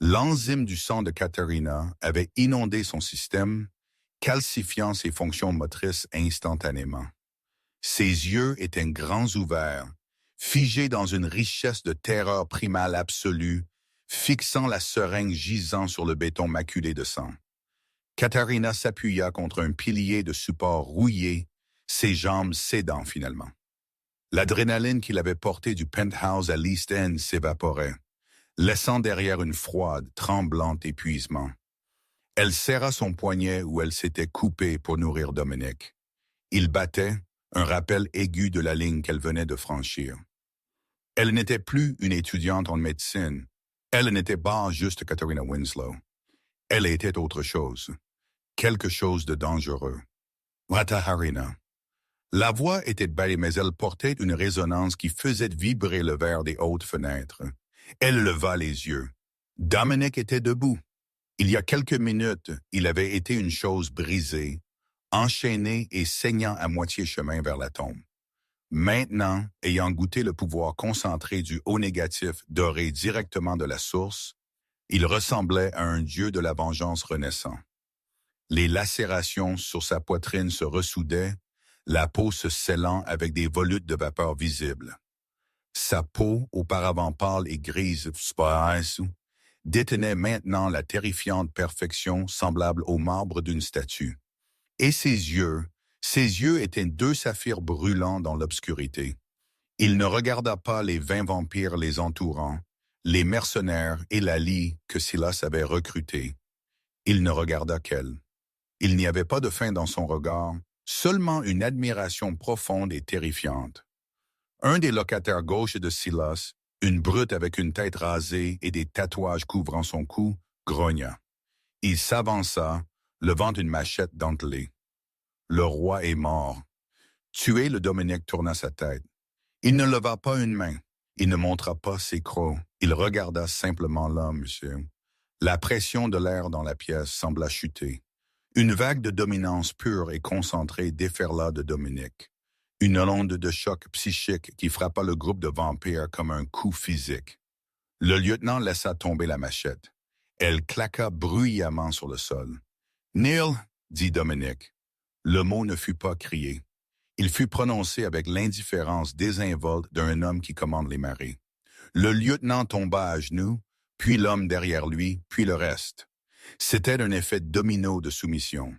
S1: L'enzyme du sang de Katharina avait inondé son système, calcifiant ses fonctions motrices instantanément. Ses yeux étaient grands ouverts, figés dans une richesse de terreur primale absolue, fixant la seringue gisant sur le béton maculé de sang. Katharina s'appuya contre un pilier de support rouillé, ses jambes cédant finalement. L'adrénaline qu'il avait portée du penthouse à l'East End s'évaporait, laissant derrière une froide, tremblante épuisement. Elle serra son poignet où elle s'était coupée pour nourrir Dominic. Il battait, un rappel aigu de la ligne qu'elle venait de franchir. Elle n'était plus une étudiante en médecine. Elle n'était pas juste Katharina Winslow. Elle était autre chose. Quelque chose de dangereux. Rataharina. La voix était belle, mais elle portait une résonance qui faisait vibrer le verre des hautes fenêtres. Elle leva les yeux. Dominic était debout. Il y a quelques minutes, il avait été une chose brisée, enchaînée et saignant à moitié chemin vers la tombe. Maintenant, ayant goûté le pouvoir concentré du haut négatif doré directement de la source, il ressemblait à un dieu de la vengeance renaissant. Les lacérations sur sa poitrine se ressoudaient, la peau se scellant avec des volutes de vapeur visibles. Sa peau, auparavant pâle et grise, détenait maintenant la terrifiante perfection semblable au marbre d'une statue. Et ses yeux étaient 2 saphirs brûlants dans l'obscurité. Il ne regarda pas les 20 vampires les entourant, les mercenaires et la lie que Silas avait recrutés. Il ne regarda qu'elle. Il n'y avait pas de fin dans son regard, seulement une admiration profonde et terrifiante. Un des locataires gauche de Silas, une brute avec une tête rasée et des tatouages couvrant son cou, grogna. Il s'avança, levant une machette dentelée. Le roi est mort. Tué, le Dominic tourna sa tête. Il ne leva pas une main. Il ne montra pas ses crocs. Il regarda simplement l'homme, monsieur. La pression de l'air dans la pièce sembla chuter. Une vague de dominance pure et concentrée déferla de Dominic. Une onde de choc psychique qui frappa le groupe de vampires comme un coup physique. Le lieutenant laissa tomber la machette. Elle claqua bruyamment sur le sol. « Neil » dit Dominic. Le mot ne fut pas crié. Il fut prononcé avec l'indifférence désinvolte d'un homme qui commande les marées. Le lieutenant tomba à genoux, puis l'homme derrière lui, puis le reste. C'était un effet domino de soumission.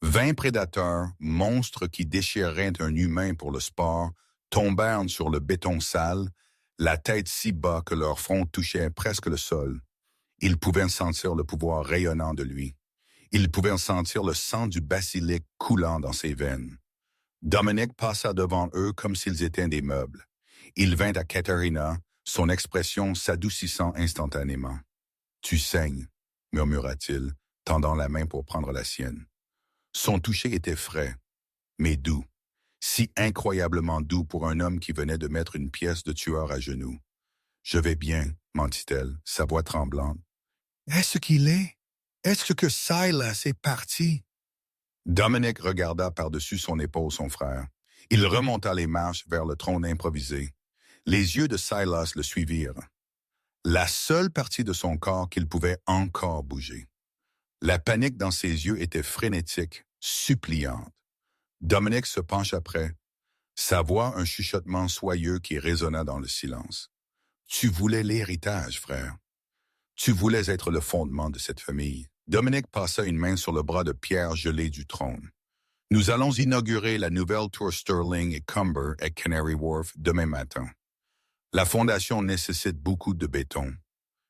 S1: 20 prédateurs, monstres qui déchireraient un humain pour le sport, tombèrent sur le béton sale, la tête si bas que leur front touchait presque le sol. Ils pouvaient sentir le pouvoir rayonnant de lui. Ils pouvaient sentir le sang du basilic coulant dans ses veines. Dominic passa devant eux comme s'ils étaient des meubles. Il vint à Katharina, son expression s'adoucissant instantanément. « Tu saignes », murmura-t-il, tendant la main pour prendre la sienne. Son toucher était frais, mais doux, si incroyablement doux pour un homme qui venait de mettre une pièce de tueur à genoux. « Je vais bien », mentit-elle, sa voix tremblante. « Est-ce qu'il est? Est-ce que Silas est parti? » Dominic regarda par-dessus son épaule son frère. Il remonta les marches vers le trône improvisé. Les yeux de Silas le suivirent. La seule partie de son corps qu'il pouvait encore bouger. La panique dans ses yeux était frénétique, suppliante. Dominic se pencha près, sa voix un chuchotement soyeux qui résonna dans le silence. « Tu voulais l'héritage, frère. Tu voulais être le fondement de cette famille. » Dominic passa une main sur le bras de pierre gelé du trône. « Nous allons inaugurer la nouvelle tour Sterling et Cumber à Canary Wharf demain matin. La fondation nécessite beaucoup de béton.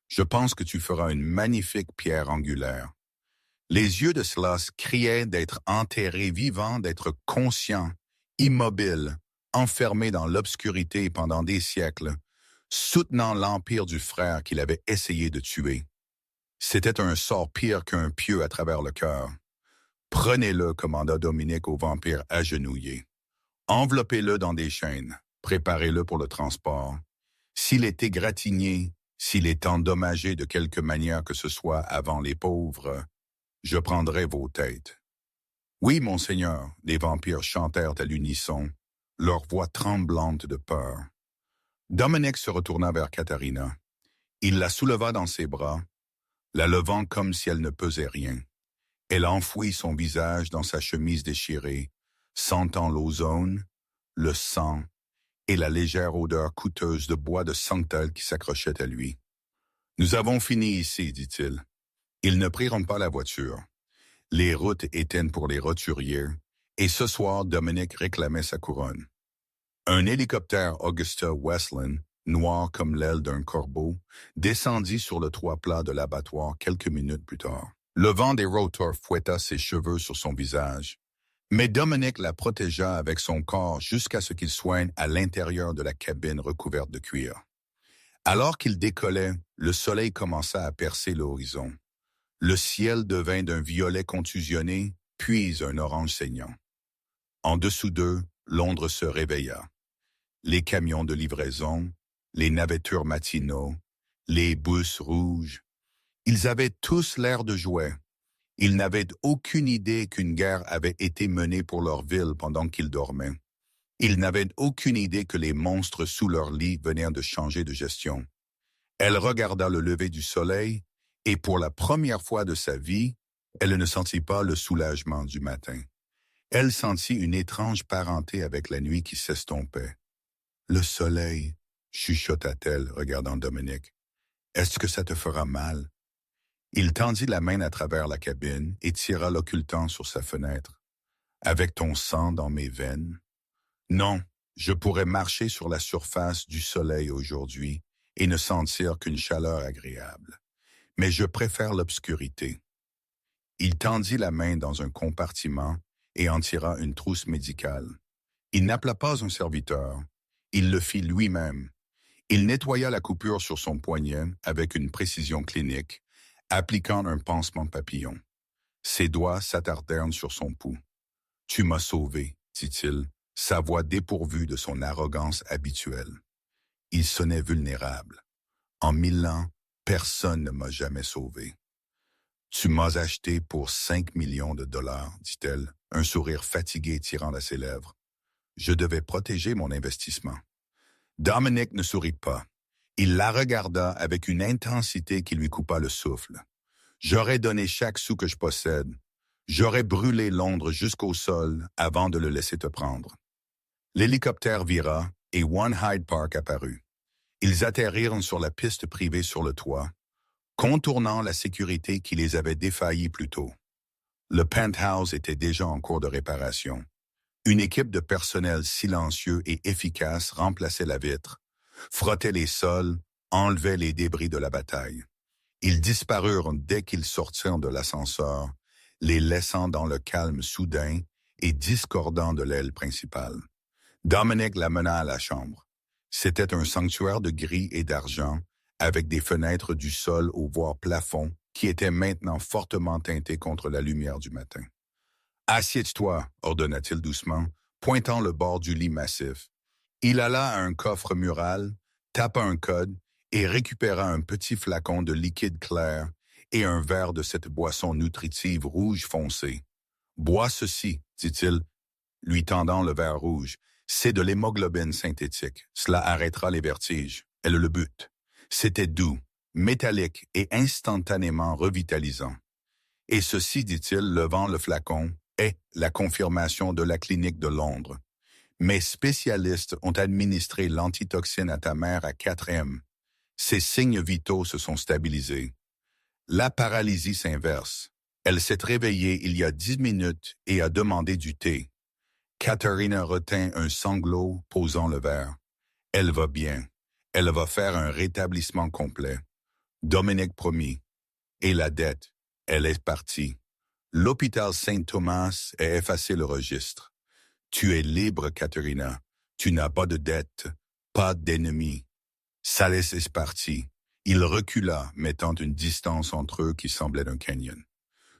S1: Je pense que tu feras une magnifique pierre angulaire. Les yeux de Sloss criaient d'être enterré vivant, d'être conscient, immobile, enfermé dans l'obscurité pendant des siècles, soutenant l'empire du frère qu'il avait essayé de tuer. C'était un sort pire qu'un pieu à travers le cœur. Prenez-le, commanda Dominique au vampire agenouillé. Enveloppez-le dans des chaînes, préparez-le pour le transport. S'il est égratigné, s'il est endommagé de quelque manière que ce soit avant les pauvres, je prendrai vos têtes. Oui, monseigneur, les vampires chantèrent à l'unisson, leur voix tremblante de peur. Dominique se retourna vers Katharina. Il la souleva dans ses bras, la levant comme si elle ne pesait rien. Elle enfouit son visage dans sa chemise déchirée, sentant l'ozone, le sang et la légère odeur coûteuse de bois de santal qui s'accrochait à lui. « Nous avons fini ici, dit-il. » Ils ne priront pas la voiture. Les routes étaient pour les roturiers, et ce soir, Dominique réclamait sa couronne. Un hélicoptère Augusta Westland, noir comme l'aile d'un corbeau, descendit sur le toit plat de l'abattoir quelques minutes plus tard. Le vent des rotors fouetta ses cheveux sur son visage, mais Dominique la protégea avec son corps jusqu'à ce qu'il soigne à l'intérieur de la cabine recouverte de cuir. Alors qu'il décollait, le soleil commença à percer l'horizon. Le ciel devint d'un violet contusionné, puis un orange saignant. En dessous d'eux, Londres se réveilla. Les camions de livraison, les navettures matinaux, les bus rouges, ils avaient tous l'air de jouets. Ils n'avaient aucune idée qu'une guerre avait été menée pour leur ville pendant qu'ils dormaient. Ils n'avaient aucune idée que les monstres sous leur lit venaient de changer de gestion. Elle regarda le lever du soleil, et pour la première fois de sa vie, elle ne sentit pas le soulagement du matin. Elle sentit une étrange parenté avec la nuit qui s'estompait. « Le soleil, chuchota-t-elle, regardant Dominique. Est-ce que ça te fera mal? » Il tendit la main à travers la cabine et tira l'occultant sur sa fenêtre. « Avec ton sang dans mes veines? » Non, je pourrais marcher sur la surface du soleil aujourd'hui et ne sentir qu'une chaleur agréable. Mais je préfère l'obscurité. Il tendit la main dans un compartiment et en tira une trousse médicale. Il n'appela pas un serviteur. Il le fit lui-même. Il nettoya la coupure sur son poignet avec une précision clinique, appliquant un pansement papillon. Ses doigts s'attardèrent sur son pouls. « Tu m'as sauvé, » dit-il, sa voix dépourvue de son arrogance habituelle. Il sonnait vulnérable. « En 1000 ans, personne ne m'a jamais sauvé. »« Tu m'as acheté pour 5 millions de dollars, » dit-elle, un sourire fatigué tirant à ses lèvres. « Je devais protéger mon investissement. » Dominique ne sourit pas. Il la regarda avec une intensité qui lui coupa le souffle. « J'aurais donné chaque sou que je possède. J'aurais brûlé Londres jusqu'au sol avant de le laisser te prendre. » L'hélicoptère vira et One Hyde Park apparut. Ils atterrirent sur la piste privée sur le toit, contournant la sécurité qui les avait défaillis plus tôt. Le penthouse était déjà en cours de réparation. Une équipe de personnel silencieux et efficace remplaçait la vitre, frottait les sols, enlevait les débris de la bataille. Ils disparurent dès qu'ils sortirent de l'ascenseur, les laissant dans le calme soudain et discordant de l'aile principale. Dominique la mena à la chambre. C'était un sanctuaire de gris et d'argent, avec des fenêtres du sol au voire plafond qui étaient maintenant fortement teintées contre la lumière du matin. « Assieds-toi, » ordonna-t-il doucement, pointant le bord du lit massif. Il alla à un coffre mural, tapa un code et récupéra un petit flacon de liquide clair et un verre de cette boisson nutritive rouge foncé. « Bois ceci, » dit-il, lui tendant le verre rouge. « C'est de l'hémoglobine synthétique. Cela arrêtera les vertiges. » Elle le but. C'était doux, métallique et instantanément revitalisant. Et ceci, dit-il, levant le flacon, est la confirmation de la clinique de Londres. Mes spécialistes ont administré l'antitoxine à ta mère à 4M. Ses signes vitaux se sont stabilisés. La paralysie s'inverse. Elle s'est réveillée il y a 10 minutes et a demandé du thé. Katharina retint un sanglot, posant le verre. Elle va bien. Elle va faire un rétablissement complet. Dominique promit. Et la dette, elle est partie. L'hôpital Saint-Thomas a effacé le registre. Tu es libre, Katharina. Tu n'as pas de dette, pas d'ennemis. Salès est parti. Il recula, mettant une distance entre eux qui semblait un canyon.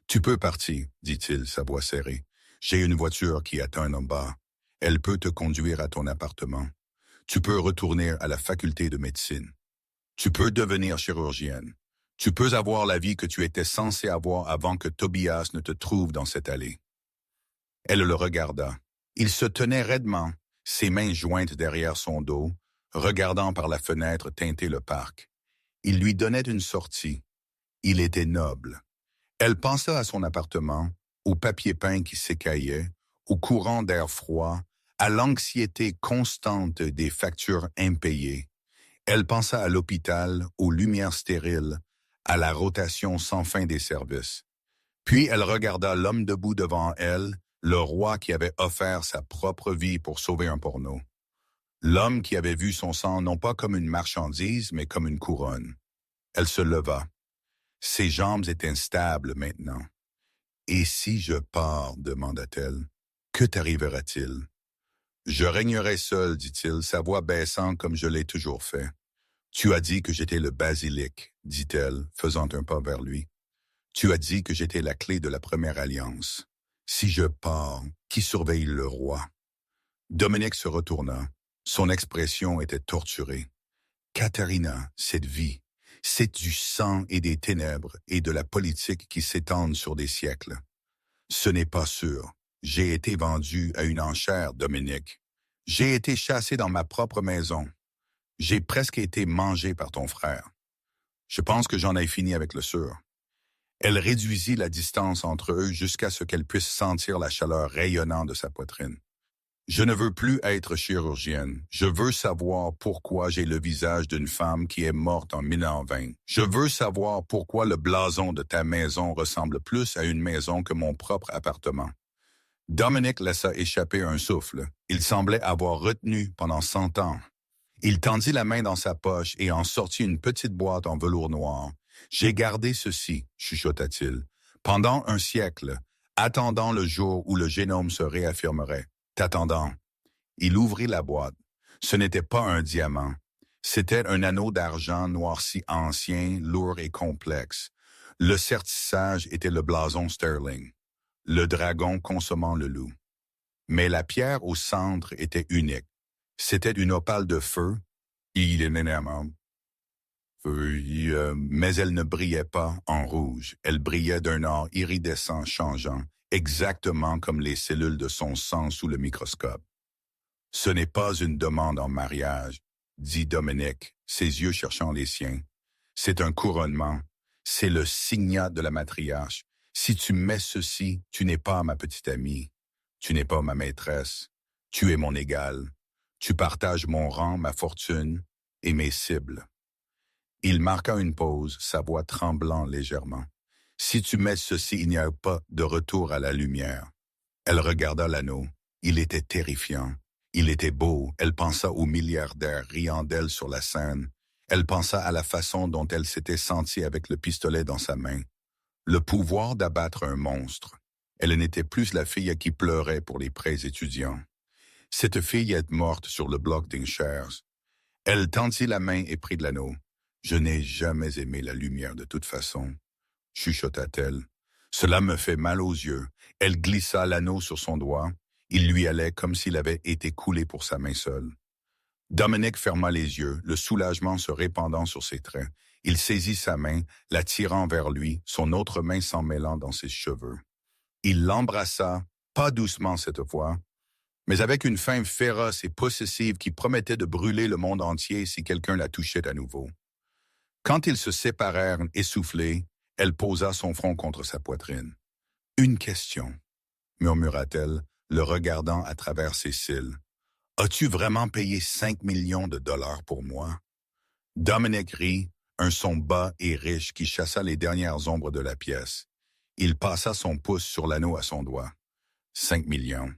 S1: Tu peux partir, dit-il, sa voix serrée. J'ai une voiture qui attend en bas. Elle peut te conduire à ton appartement. Tu peux retourner à la faculté de médecine. Tu peux devenir chirurgienne. Tu peux avoir la vie que tu étais censé avoir avant que Tobias ne te trouve dans cette allée. Elle le regarda. Il se tenait raidement, ses mains jointes derrière son dos, regardant par la fenêtre teinter le parc. Il lui donnait une sortie. Il était noble. Elle pensa à son appartement, au papier peint qui s'écaillait, au courant d'air froid, à l'anxiété constante des factures impayées. Elle pensa à l'hôpital, aux lumières stériles, à la rotation sans fin des services. Puis elle regarda l'homme debout devant elle, le roi qui avait offert sa propre vie pour sauver un porno. L'homme qui avait vu son sang non pas comme une marchandise, mais comme une couronne. Elle se leva. Ses jambes étaient instables maintenant. « Et si je pars, demanda-t-elle, que t'arrivera-t-il? » Je régnerai seul, dit-il, sa voix baissant comme je l'ai toujours fait. Tu as dit que j'étais le basilic, dit-elle, faisant un pas vers lui. Tu as dit que j'étais la clé de la première alliance. Si je pars, qui surveille le roi? Dominique se retourna. Son expression était torturée. Katharina, cette vie, c'est du sang et des ténèbres et de la politique qui s'étendent sur des siècles. Ce n'est pas sûr. J'ai été vendu à une enchère, Dominique. J'ai été chassé dans ma propre maison. J'ai presque été mangé par ton frère. Je pense que j'en ai fini avec le sûr. Elle réduisit la distance entre eux jusqu'à ce qu'elle puisse sentir la chaleur rayonnant de sa poitrine. Je ne veux plus être chirurgienne. Je veux savoir pourquoi j'ai le visage d'une femme qui est morte en 1920. Je veux savoir pourquoi le blason de ta maison ressemble plus à une maison que mon propre appartement. Dominique laissa échapper un souffle. Il semblait avoir retenu pendant 100 ans. Il tendit la main dans sa poche et en sortit une petite boîte en velours noir. « J'ai gardé ceci, chuchota-t-il, pendant un siècle, attendant le jour où le génome se réaffirmerait. T'attendant. » Il ouvrit la boîte. Ce n'était pas un diamant. C'était un anneau d'argent noirci ancien, lourd et complexe. Le sertissage était le blason Sterling, le dragon consommant le loup. Mais la pierre au centre était unique. C'était une opale de feu, mais elle ne brillait pas en rouge. Elle brillait d'un or iridescent changeant, exactement comme les cellules de son sang sous le microscope. « Ce n'est pas une demande en mariage, » dit Dominique, ses yeux cherchant les siens. « C'est un couronnement. C'est le signat de la matriarche. Si tu mets ceci, tu n'es pas ma petite amie. Tu n'es pas ma maîtresse. Tu es mon égale. Tu partages mon rang, ma fortune et mes cibles. » Il marqua une pause, sa voix tremblant légèrement. « Si tu mets ceci, il n'y a pas de retour à la lumière. » Elle regarda l'anneau. Il était terrifiant. Il était beau. Elle pensa au milliardaire riant d'elle sur la scène. Elle pensa à la façon dont elle s'était sentie avec le pistolet dans sa main. Le pouvoir d'abattre un monstre. Elle n'était plus la fille qui pleurait pour les prêts étudiants. Cette fille est morte sur le bloc des shares. Elle tendit la main et prit de l'anneau. « Je n'ai jamais aimé la lumière de toute façon, » chuchota-t-elle. « Cela me fait mal aux yeux. » Elle glissa l'anneau sur son doigt. Il lui allait comme s'il avait été coulé pour sa main seule. Dominique ferma les yeux, le soulagement se répandant sur ses traits. Il saisit sa main, la tirant vers lui, son autre main s'en mêlant dans ses cheveux. Il l'embrassa, pas doucement cette fois, mais avec une faim féroce et possessive qui promettait de brûler le monde entier si quelqu'un la touchait à nouveau. Quand ils se séparèrent essoufflés, elle posa son front contre sa poitrine. « Une question, » murmura-t-elle, le regardant à travers ses cils. « As-tu vraiment payé 5 millions de dollars pour moi? » Dominique rit, un son bas et riche qui chassa les dernières ombres de la pièce. Il passa son pouce sur l'anneau à son doigt. 5 millions.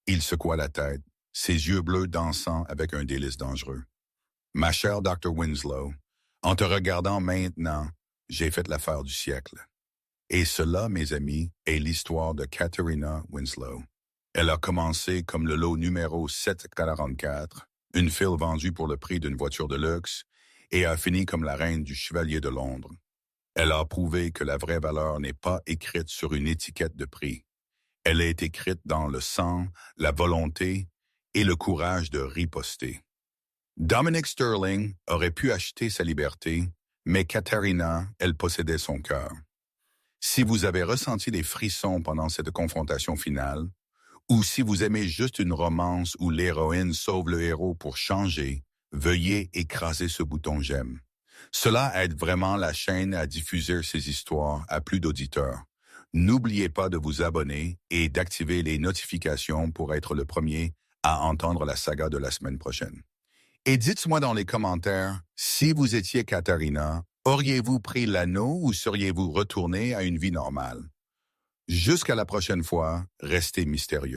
S1: Il secoua la tête, ses yeux bleus dansant avec un délice dangereux. « Ma chère Dr. Winslow, En te regardant maintenant, j'ai fait l'affaire du siècle. Et cela, mes amis, est l'histoire de Katharina Winslow. Elle a commencé comme le lot numéro 744, une file vendue pour le prix d'une voiture de luxe, et a fini comme la reine du Chevalier de Londres. Elle a prouvé que la vraie valeur n'est pas écrite sur une étiquette de prix. Elle est écrite dans le sang, la volonté et le courage de riposter. Dominic Sterling aurait pu acheter sa liberté, mais Katharina, elle possédait son cœur. Si vous avez ressenti des frissons pendant cette confrontation finale, ou si vous aimez juste une romance où l'héroïne sauve le héros pour changer, veuillez écraser ce bouton j'aime. Cela aide vraiment la chaîne à diffuser ces histoires à plus d'auditeurs. N'oubliez pas de vous abonner et d'activer les notifications pour être le premier à entendre la saga de la semaine prochaine. Et dites-moi dans les commentaires, si vous étiez Katharina, auriez-vous pris l'anneau ou seriez-vous retourné à une vie normale? Jusqu'à la prochaine fois, restez mystérieux.